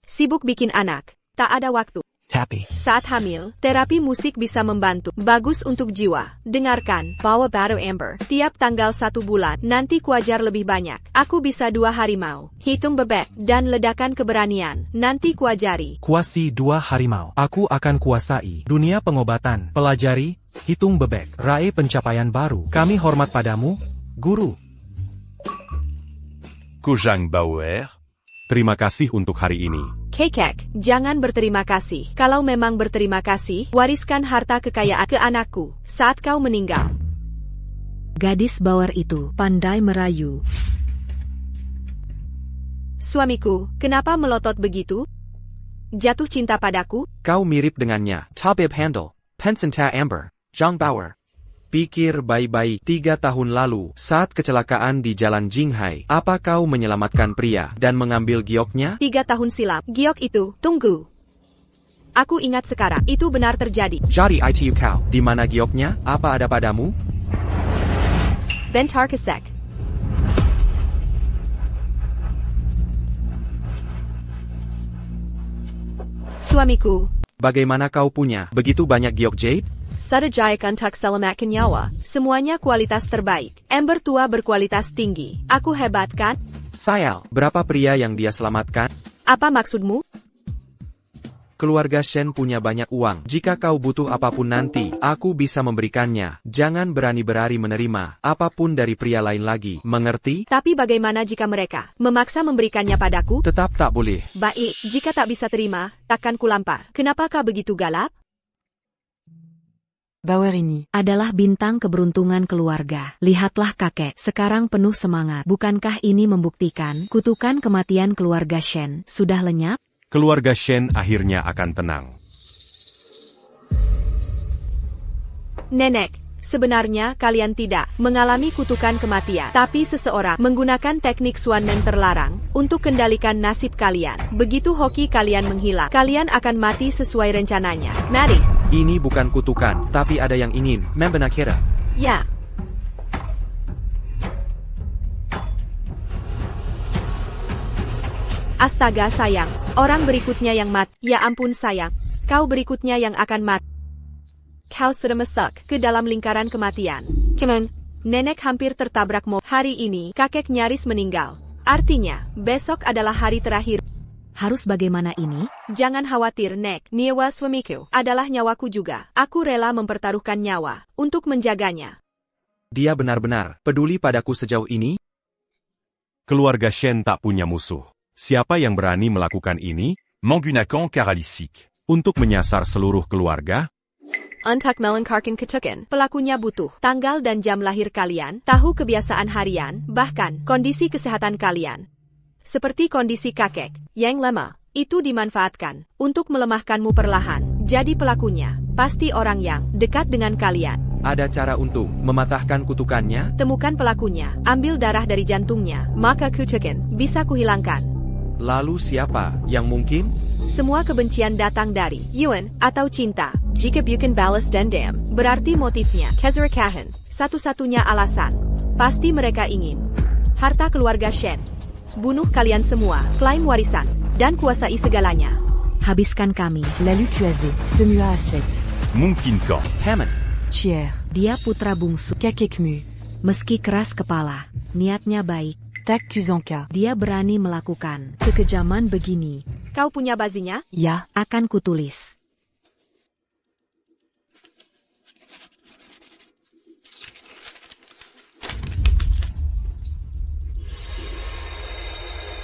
Sibuk bikin anak. Tak ada waktu. Tapi. Saat hamil, terapi musik bisa membantu. Bagus untuk jiwa. Dengarkan, Bawa Batu Amber. Tiap tanggal 1 bulan, nanti kuajar lebih banyak. Aku bisa 2 harimau. Hitung bebek, dan ledakan keberanian. Nanti kuajari. Kuasi 2 harimau. Aku akan kuasai dunia pengobatan. Pelajari, hitung bebek. Raih pencapaian baru. Kami hormat padamu, guru. Kujang Bauer, terima kasih untuk hari ini. Kakek, jangan berterima kasih. Kalau memang berterima kasih, wariskan harta kekayaan ke anakku saat kau meninggal. Gadis Bauer itu pandai merayu. Suamiku, kenapa melotot begitu? Jatuh cinta padaku? Kau mirip dengannya. Tabib Handel, Pensenta Amber, Zhang Bauer. Pikir baik-baik 3 tahun lalu, saat kecelakaan di Jalan Jinghai, apa kau menyelamatkan pria dan mengambil gioknya? 3 tahun silam, giok itu, tunggu. Aku ingat sekarang, itu benar terjadi. Jadi itu kau, di mana gioknya? Apa ada padamu? Bentar kesek. Suamiku, Bagaimana kau punya begitu banyak giok jade? Sadajaya untuk selamatkan nyawa, semuanya kualitas terbaik. Amber tua berkualitas tinggi. Aku hebat kan? Sayal, berapa pria yang dia selamatkan? Apa maksudmu? Keluarga Shen punya banyak uang. Jika kau butuh apapun nanti, aku bisa memberikannya. Jangan berani-berani menerima apapun dari pria lain lagi. Mengerti? Tapi bagaimana jika mereka memaksa memberikannya padaku? Tetap tak boleh. Baik, jika tak bisa terima, takkan kulampar. Kenapakah begitu galak? Bauer ini Adalah bintang keberuntungan keluarga. Lihatlah kakek, sekarang penuh semangat. Bukankah ini membuktikan kutukan kematian keluarga Shen sudah lenyap? Keluarga Shen akhirnya akan tenang. Nenek, sebenarnya kalian tidak mengalami kutukan kematian. Tapi seseorang menggunakan teknik Swanen terlarang untuk kendalikan nasib kalian. Begitu hoki kalian menghilang, kalian akan mati sesuai rencananya. Mari. Ini bukan kutukan, tapi ada yang ingin membenarkira. Ya. Astaga sayang, orang berikutnya yang mati. Ya ampun sayang, kau berikutnya yang akan mati. Kau sudah masuk ke dalam lingkaran kematian. Kemen, nenek hampir tertabrak mobil. Hari ini, kakek nyaris meninggal. Artinya, besok adalah hari terakhir. Harus bagaimana ini? Jangan khawatir, Nek. Nyawa suamiku adalah nyawaku juga. Aku rela mempertaruhkan nyawa untuk menjaganya. Dia benar-benar peduli padaku sejauh ini? Keluarga Shen tak punya musuh. Siapa yang berani melakukan ini? Menggunakan cara licik. Untuk menyasar seluruh keluarga? Untuk melengkarkan ketukan, pelakunya butuh tanggal dan jam lahir kalian, tahu kebiasaan harian, bahkan kondisi kesehatan kalian. Seperti kondisi kakek yang lemah, itu dimanfaatkan untuk melemahkanmu perlahan. Jadi pelakunya pasti orang yang dekat dengan kalian. Ada cara untuk mematahkan kutukannya? Temukan pelakunya, ambil darah dari jantungnya, maka kutukan bisa kuhilangkan. Lalu siapa yang mungkin? Semua kebencian datang dari Yuan atau cinta. Jika bukan balas dendam, berarti motifnya keserakahan. Satu-satunya alasan, pasti mereka ingin harta keluarga Shen. Bunuh kalian semua, klaim warisan, dan kuasai segalanya. Habiskan kami. Lalu Cuazé, Semua A7. Mungkin kau. Hammond. Chier, Dia putra bungsu. Kakekmu, Meski keras kepala, niatnya baik. Tak Kuzanka. Dia berani melakukan kekejaman begini. Kau punya bazinya? Ya, Akan kutulis.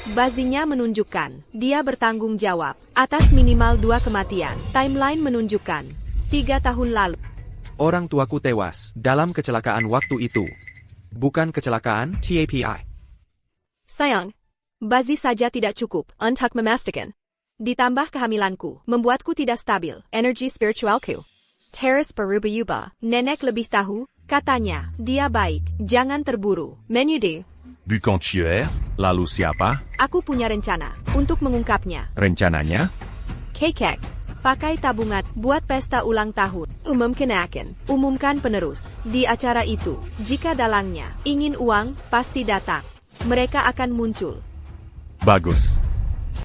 Bazinya menunjukkan, dia bertanggung jawab, atas minimal 2 kematian. Timeline menunjukkan, 3 tahun lalu. Orang tuaku tewas dalam kecelakaan waktu itu. Bukan kecelakaan, TAPI. Sayang, bazi saja tidak cukup untuk memastikan. Ditambah kehamilanku, membuatku tidak stabil, energi spiritualku terus berubah-ubah. Nenek lebih tahu, katanya, dia baik, jangan terburu, menyudah. Bukantier, lalu siapa? Aku punya rencana untuk mengungkapnya. Rencananya? Kekek, pakai tabungan, buat pesta ulang tahun. Umumkan penerus. Di acara itu, jika dalangnya ingin uang, pasti datang. Mereka akan muncul. Bagus.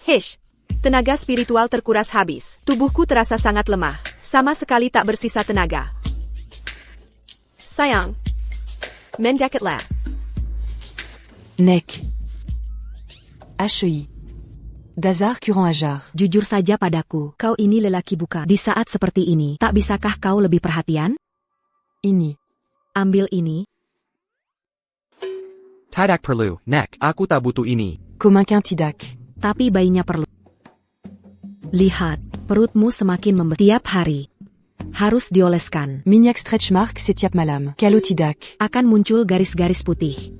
Hish, tenaga spiritual terkuras habis. Tubuhku terasa sangat lemah. Sama sekali tak bersisa tenaga. Sayang, mendekatlah. Nek. HEI. Dazar Curant Ajar. Jujur saja padaku, kau ini lelaki bukan. Di saat seperti ini, tak bisakah kau lebih perhatian? Ini. Ambil ini. Tidak perlu, Nek. Aku tak butuh ini. Kominkan tidak. Tapi bayinya perlu. Lihat, perutmu semakin tiap hari. Harus dioleskan. Minyak stretch mark setiap malam. Kalau tidak, Akan muncul garis-garis putih.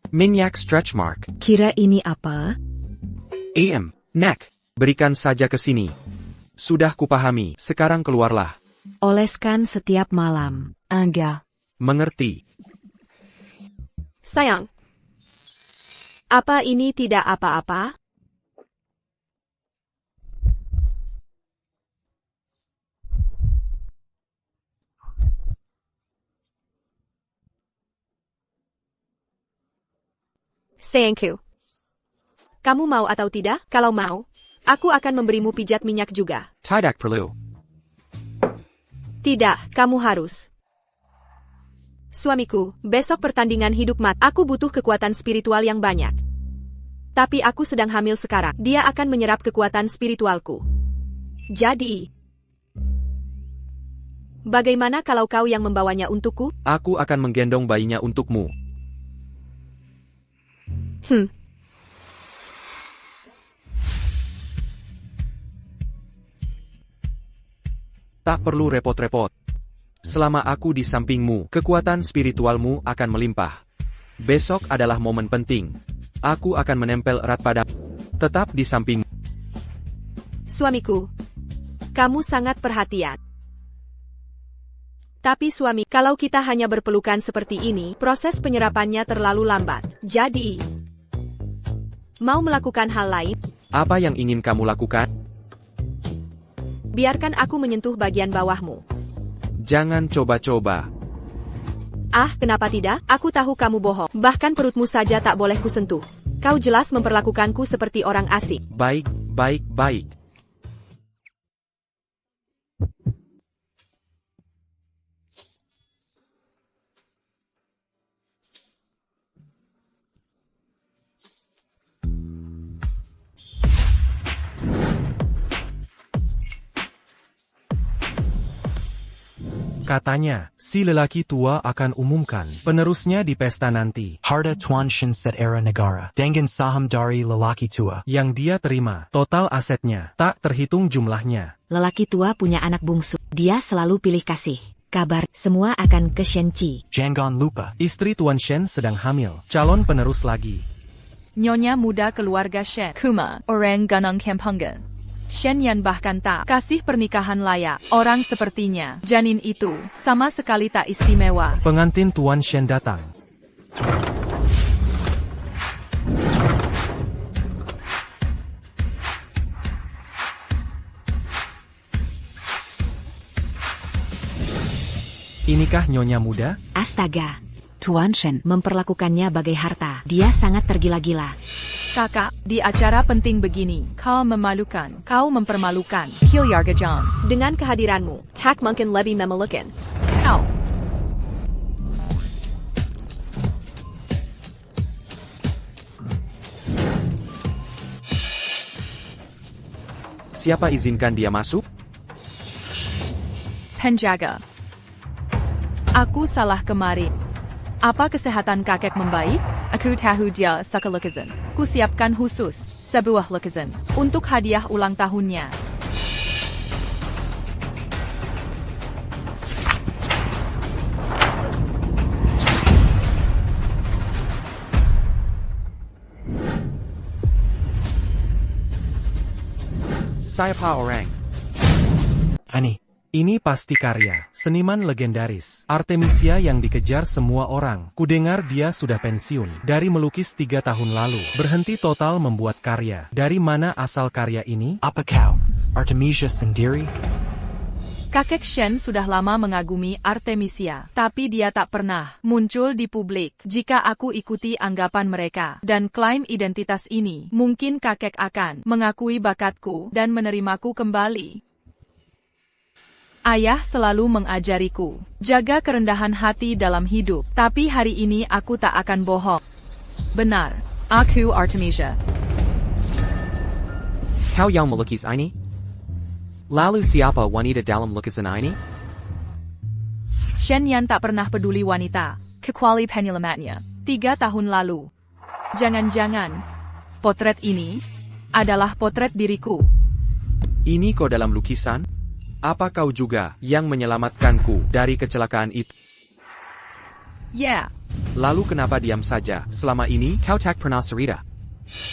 Minyak stretch mark. Kira ini apa? Nek. Berikan saja ke sini. Sudah kupahami, sekarang keluarlah. Oleskan setiap malam. enggak. Mengerti. Sayang, apa ini tidak apa-apa? Sayangku, kamu mau atau tidak? Kalau mau, aku akan memberimu pijat minyak juga. Tidak perlu. Tidak, kamu harus. Suamiku, besok pertandingan hidup mati. Aku butuh kekuatan spiritual yang banyak. Tapi aku sedang hamil sekarang. Dia akan menyerap kekuatan spiritualku. Jadi, bagaimana kalau kau yang membawanya untukku? Aku akan menggendong bayinya untukmu. Tak perlu repot-repot. Selama aku di sampingmu, kekuatan spiritualmu akan melimpah. Besok adalah momen penting. Aku akan menempel erat padamu. Tetap di sampingmu. Suamiku, kamu sangat perhatian. Tapi suami, kalau kita hanya berpelukan seperti ini, proses penyerapannya terlalu lambat. Jadi, mau melakukan hal lain? Apa yang ingin kamu lakukan? Biarkan aku menyentuh bagian bawahmu. Jangan coba-coba. Ah, kenapa tidak? Aku tahu kamu bohong. Bahkan perutmu saja tak boleh kusentuh. Kau jelas memperlakukanku seperti orang asing. Baik, baik, baik. Katanya, si lelaki tua akan umumkan penerusnya di pesta nanti. Harta Tuan Shin Set Era Negara. Dengan saham dari lelaki tua. Yang dia terima, total asetnya, tak terhitung jumlahnya. Lelaki tua punya anak bungsu. Dia selalu pilih kasih. Kabar, semua akan ke Shenchi. Jangan lupa. Istri Tuan Shen sedang hamil, calon penerus lagi. Nyonya muda keluarga Shen, Kuma, orang Ganong Kampungan. Shen Yan bahkan tak kasih pernikahan layak. Orang sepertinya, janin itu, sama sekali tak istimewa. Pengantin Tuan Shen datang. Inikah nyonya muda? Astaga, Tuan Shen. memperlakukannya bagai harta. Dia sangat tergila-gila. Kakak, di acara penting begini, kau memalukan, kau mempermalukan. Kilyarga Jong. Dengan kehadiranmu, tak mungkin lebih memalukan. Kau. Siapa izinkan dia masuk? Penjaga. Aku salah kemarin. Apa kesehatan kakek membaik? Aku tahu dia suka lukisan. Ku siapkan khusus sebuah lukisan untuk hadiah ulang tahunnya. Siapa orang? Ani. Ini pasti karya seniman legendaris Artemisia yang dikejar semua orang. Kudengar dia sudah pensiun dari melukis 3 tahun lalu. Berhenti total membuat karya. Dari mana asal karya ini? Apa kau? Artemisia sendiri? Kakek Shen sudah lama mengagumi Artemisia, tapi dia tak pernah muncul di publik. Jika aku ikuti anggapan mereka dan klaim identitas ini, mungkin kakek akan mengakui bakatku dan menerimaku kembali. Ayah selalu mengajariku, jaga kerendahan hati dalam hidup, tapi hari ini aku tak akan bohong. Benar, aku Artemisia. Kau yang melukis ini? Lalu siapa wanita dalam lukisan ini? Shen Yan tak pernah peduli wanita, kecuali penyelamatnya, 3 tahun lalu. Jangan-jangan, potret ini adalah potret diriku. Ini kau dalam lukisan? Apa kau juga yang menyelamatkanku dari kecelakaan itu? Ya, Lalu kenapa diam saja? Selama ini kau tak pernah cerita.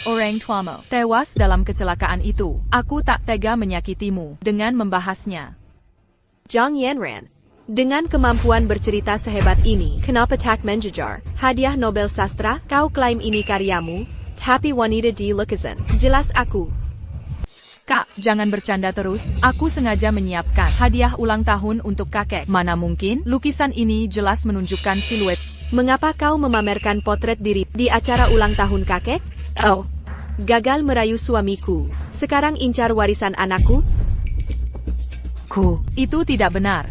orang tuamu tewas dalam kecelakaan itu. Aku tak tega menyakitimu dengan membahasnya. Zhang Yanran. Dengan kemampuan bercerita sehebat ini, kenapa tak menjejar hadiah Nobel Sastra? Kau klaim ini karyamu, tapi wanita di lukisan. Jelas aku. Kak, jangan bercanda terus. Aku sengaja menyiapkan hadiah ulang tahun untuk kakek. Mana mungkin, lukisan ini jelas menunjukkan siluet. Mengapa kau memamerkan potret diri di acara ulang tahun kakek? Oh, gagal merayu suamiku. Sekarang incar warisan anakku? Itu tidak benar.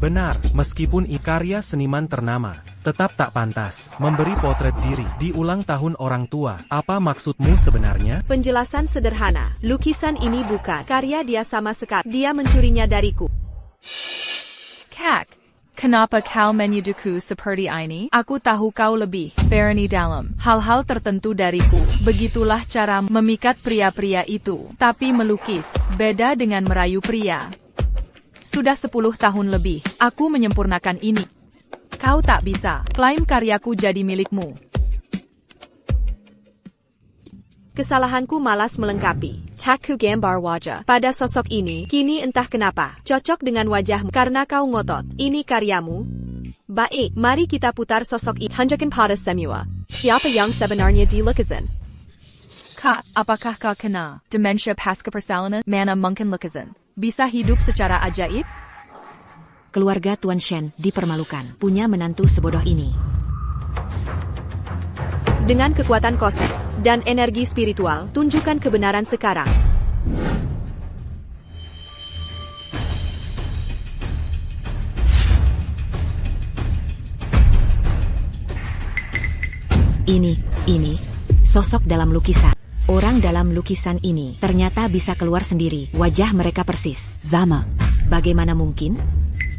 Benar, meskipun karya seniman ternama, tetap tak pantas memberi potret diri di ulang tahun orang tua. Apa maksudmu sebenarnya? Penjelasan sederhana. Lukisan ini bukan karya dia sama sekali. Dia mencurinya dariku. Kak, kenapa kau menyuduhku seperti ini? Aku tahu kau lebih berani dalam hal-hal tertentu dariku. Begitulah cara memikat pria-pria itu. Tapi melukis, beda dengan merayu pria. Sudah 10 tahun lebih, aku menyempurnakan ini. Kau tak bisa klaim karyaku jadi milikmu. Kesalahanku malas melengkapi. Tak ku gambar wajah pada sosok ini. Kini entah kenapa, cocok dengan wajahmu karena kau ngotot. Ini karyamu? Baik, mari kita putar sosok itu. Tunjukkan pada semua. Siapa yang sebenarnya di lukisan? Kak, apakah kau kena demensia pasca persalinan? Mana mungkin lukisan bisa hidup secara ajaib? Keluarga Tuan Shen dipermalukan, punya menantu sebodoh ini. Dengan kekuatan kosmos dan energi spiritual, tunjukkan kebenaran sekarang. Ini, sosok dalam lukisan. Orang dalam lukisan ini ternyata bisa keluar sendiri. Wajah mereka persis sama. Bagaimana mungkin?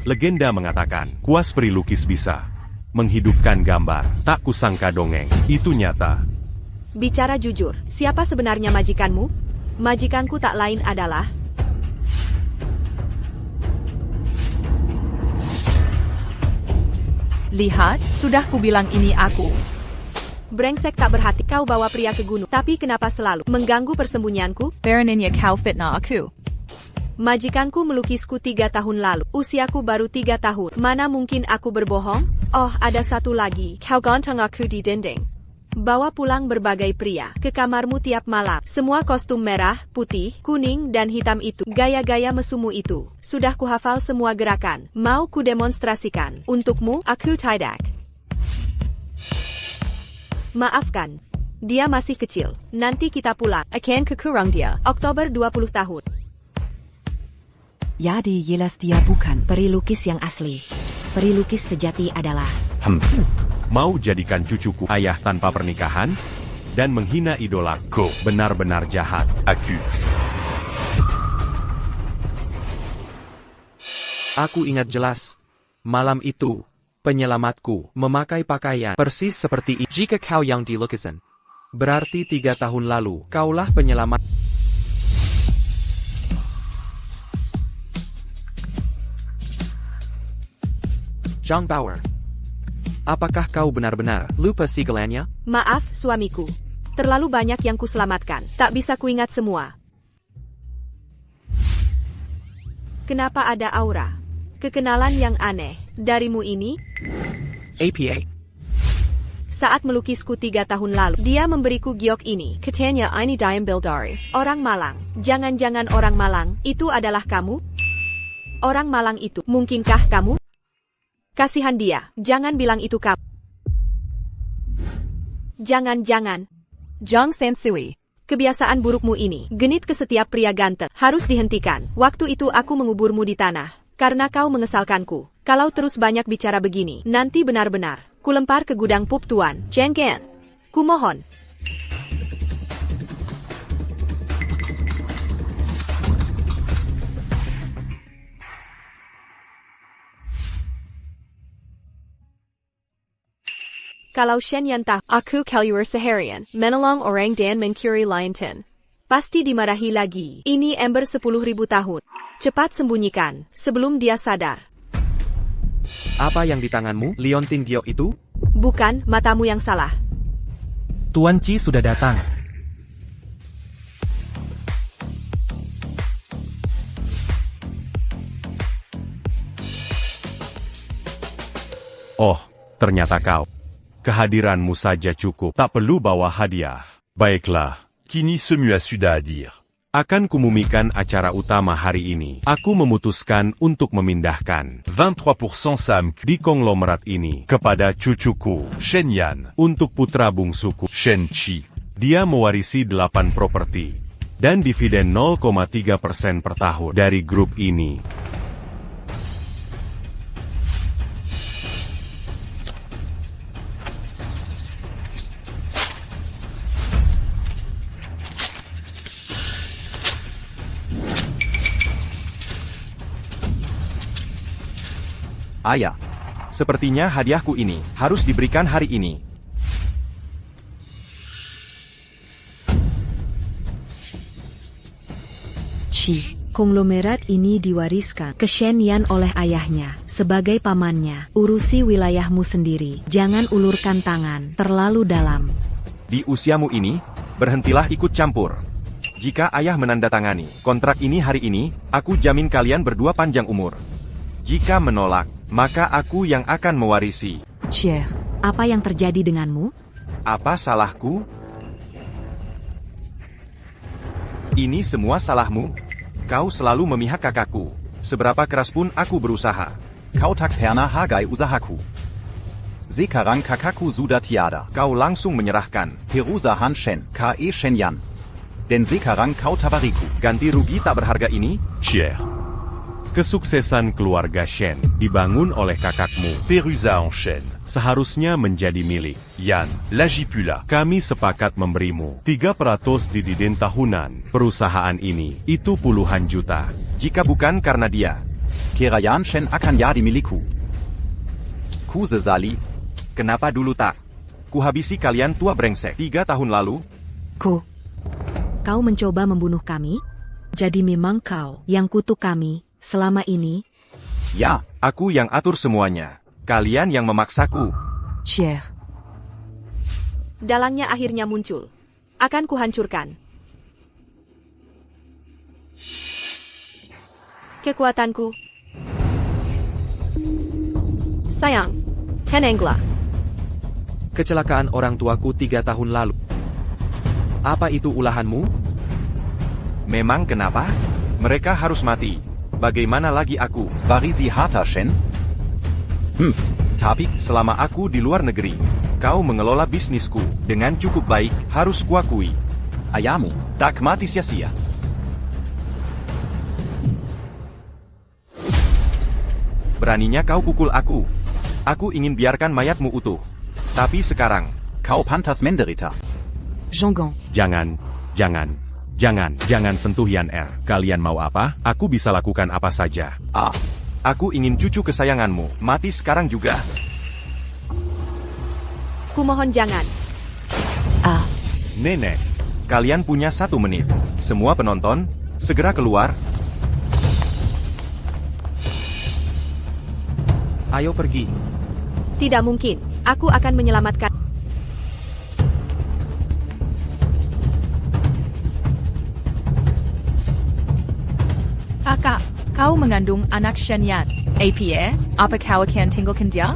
Legenda mengatakan, kuas peri lukis bisa menghidupkan gambar. Tak kusangka dongeng, itu nyata. Bicara jujur, siapa sebenarnya majikanmu? Majikanku tak lain adalah... Lihat, sudah kubilang ini aku. Brengsek tak berhati, kau bawa pria ke gunung. Tapi kenapa selalu mengganggu persembunyianku? Baronnya kau fitnah aku. Majikanku melukisku 3 tahun lalu. Usiaku baru 3 tahun. Mana mungkin aku berbohong? Oh, ada satu lagi. Kau gantung aku di dinding. Bawa pulang berbagai pria ke kamarmu tiap malam. Semua kostum merah, putih, kuning, dan hitam itu. Gaya-gaya mesumu itu. Sudah kuhafal semua gerakan. Mau ku demonstrasikan untukmu? Aku tidak. Maafkan. Dia masih kecil. Nanti kita pulang. Akan kekurang dia. Oktober 20 tahun. Jadi jelas dia bukan peri lukis yang asli. Peri lukis sejati adalah... Mau jadikan cucuku ayah tanpa pernikahan? Dan menghina idolaku. Benar-benar jahat, aku. Aku ingat jelas. Malam itu, penyelamatku memakai pakaian persis seperti ini. Jika kau yang dilukisan, berarti 3 tahun lalu, kaulah penyelamat. Zhang Bauer. Apakah kau benar-benar lupa segalanya? Maaf, suamiku. Terlalu banyak yang kuselamatkan. Tak bisa kuingat semua. Kenapa ada aura? Kekenalan yang aneh. Darimu ini? APA. Saat melukisku 3 tahun lalu, dia memberiku giok ini. Katanya ini Dayam Bildari. Orang Malang. Jangan-jangan orang Malang, itu adalah kamu? Orang Malang itu, mungkinkah kamu? Kasihan dia, jangan bilang itu kamu. Jangan-jangan. Zhang Sansui. Kebiasaan burukmu ini, genit ke setiap pria ganteng, harus dihentikan. Waktu itu aku menguburmu di tanah, karena kau mengesalkanku. Kalau terus banyak bicara begini, nanti benar-benar kulempar ke gudang pup tuan. Jengken. Kumohon. Kalau Shen Yan tahu, aku keluar seharian, menolong orang dan mencuri liontin. Pasti dimarahi lagi. Ini ember 10.000 tahun. Cepat sembunyikan, sebelum dia sadar. Apa yang di tanganmu, liontin giok itu? Bukan, matamu yang salah. Tuan Chi sudah datang. Oh, ternyata kau. Kehadiranmu saja cukup, tak perlu bawa hadiah. Baiklah, kini semua sudah hadir. Akan kumumikan acara utama hari ini. Aku memutuskan untuk memindahkan 23% saham di konglomerat ini kepada cucuku, Shen Yan, untuk putra bungsuku, Shen Qi. Dia mewarisi 8 properti dan dividen 0,3% per tahun dari grup ini. Ayah, sepertinya hadiahku ini harus diberikan hari ini. Chi, konglomerat ini diwariskan ke Shen Yan oleh ayahnya. Sebagai pamannya, urusi wilayahmu sendiri. Jangan ulurkan tangan terlalu dalam. Di usiamu ini, berhentilah ikut campur. Jika ayah menandatangani kontrak ini hari ini, aku jamin kalian berdua panjang umur. Jika menolak, maka aku yang akan mewarisi. Cher, apa yang terjadi denganmu? Apa salahku? Ini semua salahmu. Kau selalu memihak kakakku. Seberapa keras pun aku berusaha. Kau tak pernah hargai usahaku. Sekarang kakakku sudah tiada. Kau langsung menyerahkan Perusahaan Shen, K.E. Shen Yan. Dan sekarang kau tawariku. Ganti rugi tak berharga ini? Cher. Kesuksesan keluarga Shen dibangun oleh kakakmu, Perusahaan Shen, seharusnya menjadi milik Yan. Lagi pula, kami sepakat memberimu 3% dividen tahunan. Perusahaan ini, itu puluhan juta. Jika bukan karena dia, Kerajaan Shen akan jadi milikku. Ku sesali. Kenapa dulu tak? Kuhabisi kalian tua brengsek 3 tahun lalu. Kau mencoba membunuh kami? Jadi memang kau yang kutuk kami selama ini? Ya, aku yang atur semuanya. Kalian yang memaksaku. Cher. Dalangnya akhirnya muncul. Akan kuhancurkan. Kekuatanku. Sayang. Tenengla. Kecelakaan orang tuaku 3 tahun lalu. Apa itu ulahanmu? Memang kenapa? Mereka harus mati. Bagaimana lagi aku? Warisi harta Shen? Tapi selama aku di luar negeri, kau mengelola bisnisku dengan cukup baik, harus kuakui. Ayahmu tak mati sia-sia. Beraninya kau pukul aku. Aku ingin biarkan mayatmu utuh. Tapi sekarang, kau pantas menderita. Zhonggang. Jangan sentuh Yan Er. Kalian mau apa? Aku bisa lakukan apa saja. Aku ingin cucu kesayanganmu mati sekarang juga. Kumohon jangan. Nenek. Kalian punya 1 menit. Semua penonton, segera keluar. Ayo pergi. Tidak mungkin. Aku akan menyelamatkan. Kakak, kau mengandung anak Shen Yan. Apa? Apa kau akan tinggalkan dia?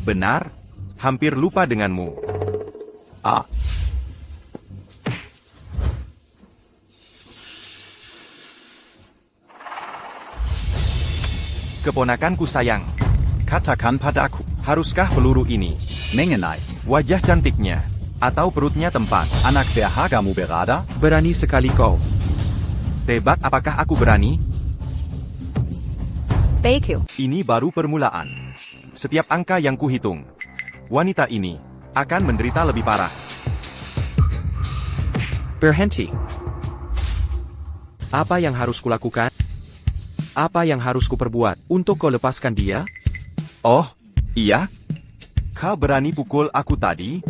Benar? Hampir lupa denganmu. Keponakanku sayang. Katakan padaku. Haruskah peluru ini? Mengenai. Wajah cantiknya. Atau perutnya tempat? Anak berhargamu berada? Berani sekali kau. Tebak apakah aku berani? Baikku. Ini baru permulaan. Setiap angka yang kuhitung, wanita ini akan menderita lebih parah. Berhenti. Apa yang harus kulakukan? Apa yang harus kuperbuat untuk kau lepaskan dia? Oh, iya? Kau berani pukul aku tadi?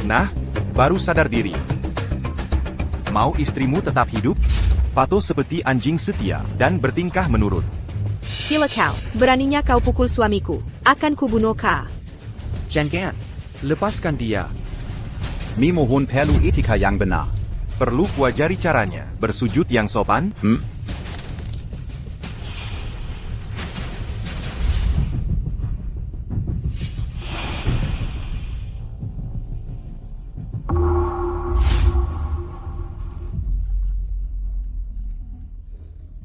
Nah, baru sadar diri. Mau istrimu tetap hidup? Patuh seperti anjing setia dan bertingkah menurut. Gila kau. Beraninya kau pukul suamiku. Akan kubunuh kau. Jangan. Lepaskan dia. Mimohon perlu etika yang benar. Perlu kuajari caranya. Bersujud yang sopan?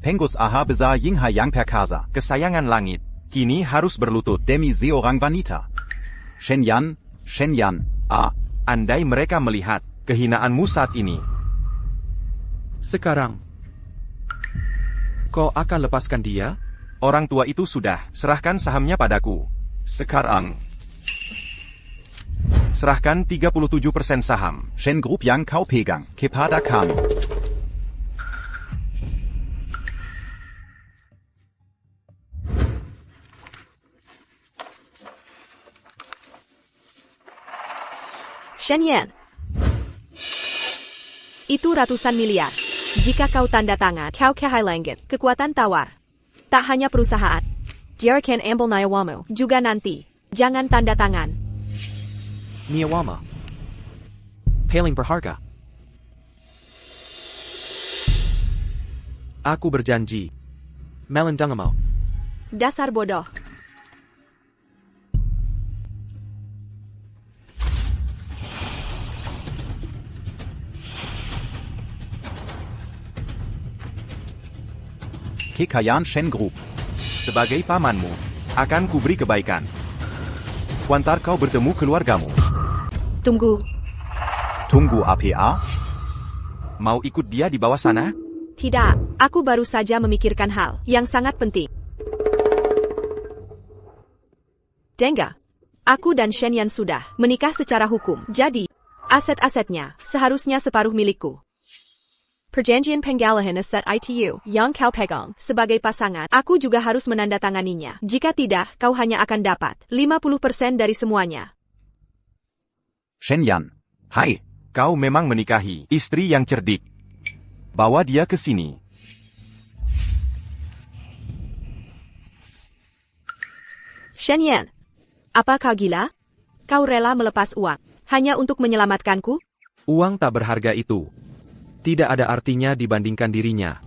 Pengus aha besar Yingha yang perkasa. Kesayangan langit, kini harus berlutut. Demi seorang wanita. Shen Yan. Andai mereka melihat kehinaanmu saat ini. Sekarang, kau akan lepaskan dia? Orang tua itu sudah serahkan sahamnya padaku. Sekarang, serahkan 37% saham. Shen Group yang kau pegang. Kepada kami. Shen Yan. Itu ratusan miliar. Jika kau tanda tangan, kau kehilangan kekuatan tawar. Tak hanya perusahaan. Jarakan ambil nyawamu juga nanti. Jangan tanda tangan. Nyawa paling berharga. Aku berjanji. Melindungimu. Dasar bodoh. Kekayaan Shen Group. Sebagai pamanmu, akan kuberi kebaikan. Kuantar kau bertemu keluargamu. Tunggu. Tunggu apa? Mau ikut dia di bawah sana? Tidak, aku baru saja memikirkan hal yang sangat penting. Denga, aku dan Shen Yan sudah menikah secara hukum. Jadi, aset-asetnya seharusnya separuh milikku. Perjanjian penggalahan aset itu yang kau pegang sebagai pasangan, aku juga harus menandatanganinya. Jika tidak, kau hanya akan dapat 50% dari semuanya. Shen Yan. Hai, kau memang menikahi istri yang cerdik. Bawa dia ke sini. Shen Yan, apa kau gila? Kau rela melepas uang hanya untuk menyelamatkanku? Uang tak berharga itu. Tidak ada artinya dibandingkan dirinya.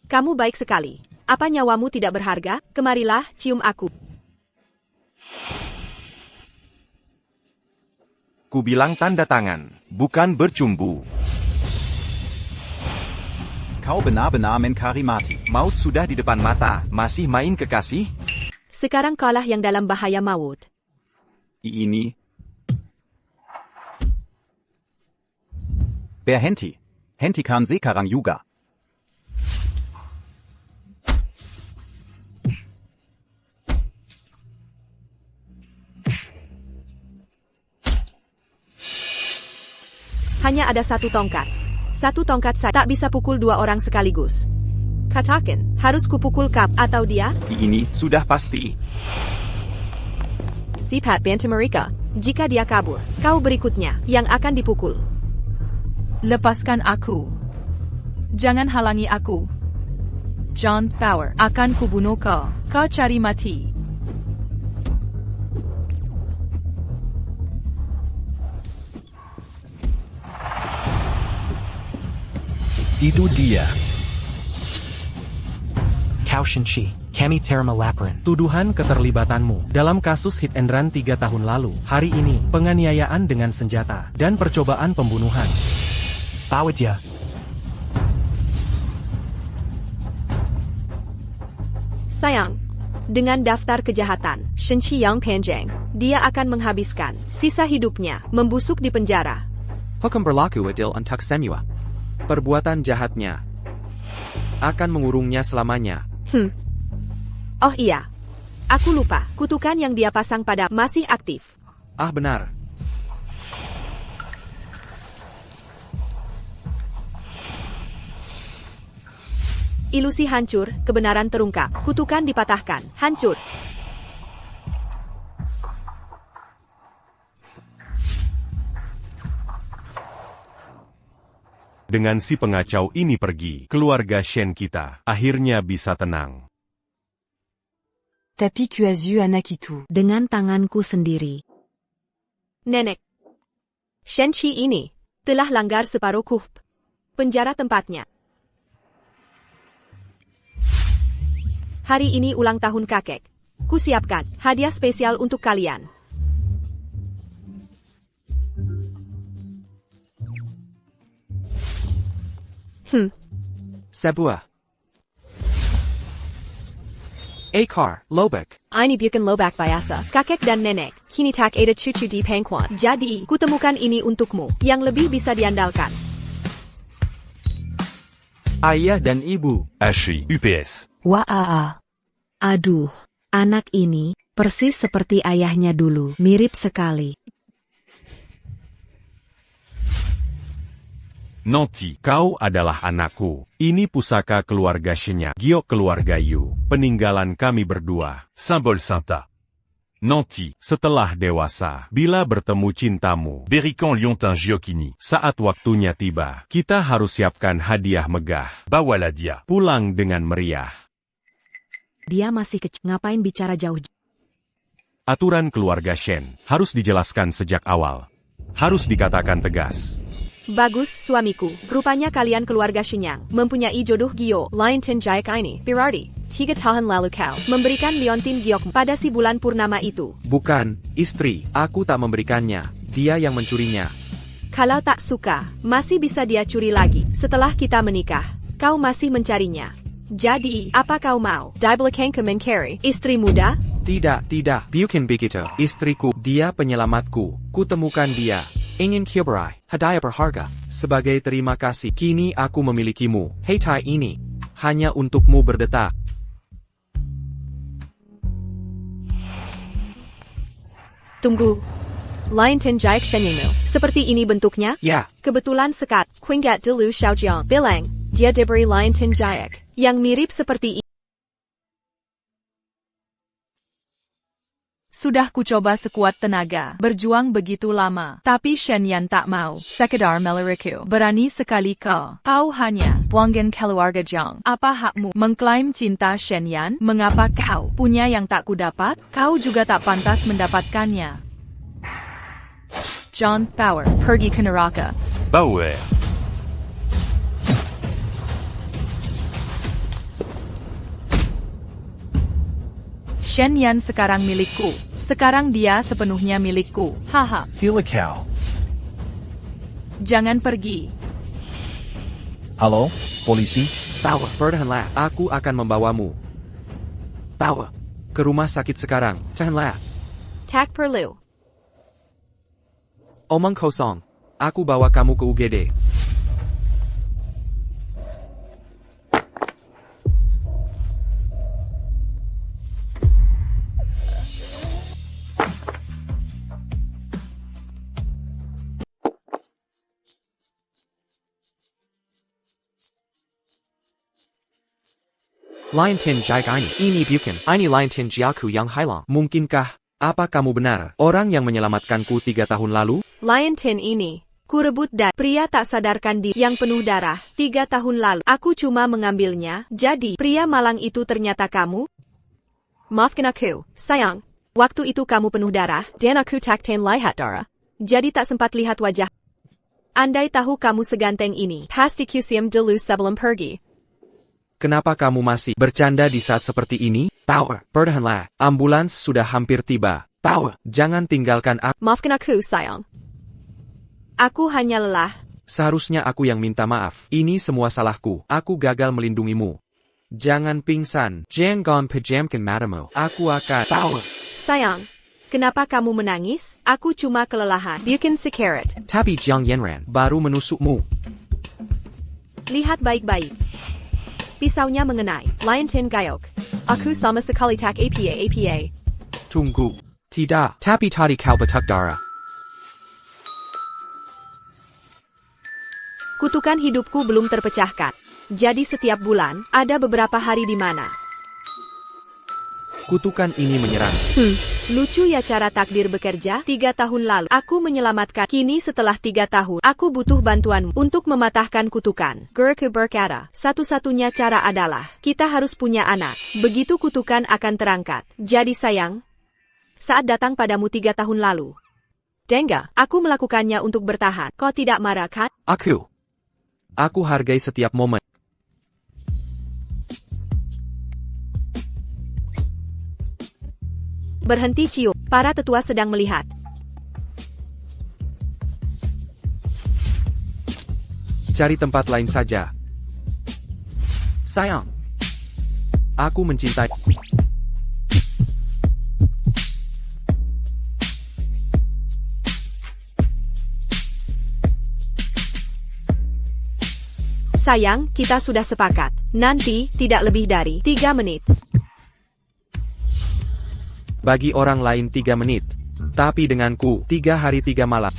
Kamu baik sekali. Apa nyawamu tidak berharga? Kemarilah, cium aku. Ku bilang tanda tangan, bukan bercumbu. Kau benar-benar mencari mati. Maut sudah di depan mata, masih main kekasih? Sekarang kaulah yang dalam bahaya maut. Ini Berhenti. Hentikan sekarang juga. Hanya ada satu tongkat. Satu tongkat saja tak bisa pukul dua orang sekaligus. Katakan, harus kupukul kap atau dia? Ini sudah pasti. Sipat bantu mereka. Jika dia kabur, kau berikutnya yang akan dipukul. Lepaskan aku. Jangan halangi aku. John Power, akan kubunuh kau. Kau cari mati. Itu dia. Kau Shenchi, kami terima laporan. Tuduhan keterlibatanmu dalam kasus hit and run 3 tahun lalu. Hari ini, penganiayaan dengan senjata dan percobaan pembunuhan. Bawa dia. Sayang, dengan daftar kejahatan, Shenchi Yang Panjang, dia akan menghabiskan sisa hidupnya membusuk di penjara. Hukum berlaku adil untuk semua. Perbuatan jahatnya akan mengurungnya selamanya. Oh iya, aku lupa, kutukan yang dia pasang pada masih aktif. Ah benar. Ilusi hancur, kebenaran terungkap, kutukan dipatahkan, hancur. Dengan si pengacau ini pergi, keluarga Shen kita akhirnya bisa tenang. Tapi Kuazu Anakitu. Dengan tanganku sendiri. Nenek. Shenchi ini telah langgar separuh penjara tempatnya. Hari ini ulang tahun kakek. Kusiapkan hadiah spesial untuk kalian. Sebuah ekar lobak. Ini bukan lobak biasa. Kakek dan nenek, kini tak ada cucu di pangkuan. Jadi, kutemukan ini untukmu, yang lebih bisa diandalkan. Ayah dan ibu. Ashi, UPS. Wah. Aduh, anak ini persis seperti ayahnya dulu, mirip sekali. Nanti, kau adalah anakku. Ini pusaka keluarga Shenya, giok keluarga Yu, peninggalan kami berdua, simbol Santa. Nanti, setelah dewasa, bila bertemu cintamu, berikan liontin giok ini. Saat waktunya tiba, kita harus siapkan hadiah megah. Bawalah dia pulang dengan meriah. Dia masih kecil, ngapain bicara jauh? Aturan keluarga Shen harus dijelaskan sejak awal. Harus dikatakan tegas. Bagus, suamiku. Rupanya kalian keluarga Shenyang mempunyai jodoh Gio. Liontin Jayak ini, berarti 3 tahun lalu kau memberikan Liontin Giok pada si bulan purnama itu. Bukan, istri. Aku tak memberikannya. Dia yang mencurinya. Kalau tak suka, masih bisa dia curi lagi. Setelah kita menikah, kau masih mencarinya. Jadi, apa kau mau? Die belakang mencari istri muda? Tidak. Bukan begitu. Istriku, dia penyelamatku. Kutemukan dia. Ingin kyoberai, hadiah berharga. Sebagai terima kasih, kini aku memilikimu. Hei tai ini, hanya untukmu berdetak. Tunggu. Liontin Jayak Shenyangmu, seperti ini bentuknya? Ya. Kebetulan sekat, Quingat dulu Xiaojiang bilang, dia diberi Liontin Jayak, yang mirip seperti ini. Sudah kucoba sekuat tenaga, berjuang begitu lama, tapi Shenyan tak mau. Sekedar melariku. Berani sekali kau. Kau hanya pelanggan keluarga Jiang. Apa hakmu mengklaim cinta Shenyan? Mengapa kau punya yang tak kudapat? Kau juga tak pantas mendapatkannya. John Power, pergi ke neraka. Bawa. Shenyan sekarang milikku. Sekarang dia sepenuhnya milikku. Haha. Hila kau. Jangan pergi. Halo, polisi? Tawa, bertahanlah. Aku akan membawamu. Tawa. Ke rumah sakit sekarang. Tahanlah. Tak perlu. Omong kosong. Aku bawa kamu ke UGD. Lion Tin Jai ini bukan, ini Lion Tin Jiaku yang hilang. Mungkinkah, apa kamu benar, orang yang menyelamatkanku 3 tahun lalu? Lion Tin ini, ku rebut dari pria tak sadarkan diri yang penuh darah 3 tahun lalu. Aku cuma mengambilnya, jadi pria malang itu ternyata kamu? Maafkan aku, sayang. Waktu itu kamu penuh darah, dan aku tak lihat darah. Jadi tak sempat lihat wajah. Andai tahu kamu seganteng ini, pasti kusiam dulu sebelum pergi. Kenapa kamu masih bercanda di saat seperti ini? Power, bertahanlah. Ambulans sudah hampir tiba. Power, jangan tinggalkan aku. Maafkan aku, sayang. Aku hanya lelah. Seharusnya aku yang minta maaf. Ini semua salahku. Aku gagal melindungimu. Jangan pingsan. Jangan pejamkan matamu. Aku akan... Power. Sayang, kenapa kamu menangis? Aku cuma kelelahan. Bukan sekarat. Tapi Jiang Yanran baru menusukmu. Lihat baik-baik. Pisaunya mengenai Lion Tin Gayok. Aku sama sekali tak apa. Tunggu. Tidak. Tapi tadi kau batak darah. Kutukan hidupku belum terpecahkan. Jadi setiap bulan, ada beberapa hari di mana. Kutukan ini menyerang. Lucu ya cara takdir bekerja. 3 tahun lalu, aku menyelamatkan. Kini setelah 3 tahun, aku butuh bantuanmu untuk mematahkan kutukan. Guruku berkata, satu-satunya cara adalah, kita harus punya anak. Begitu kutukan akan terangkat. Jadi sayang, saat datang padamu 3 tahun lalu. Dengga, aku melakukannya untuk bertahan. Kau tidak marah kan? Aku hargai setiap momen. Berhenti cium, para tetua sedang melihat. Cari tempat lain saja. Sayang. Aku mencintai. Sayang, kita sudah sepakat. Nanti, tidak lebih dari 3 menit. Bagi orang lain 3 menit. Tapi denganku, 3 hari 3 malam.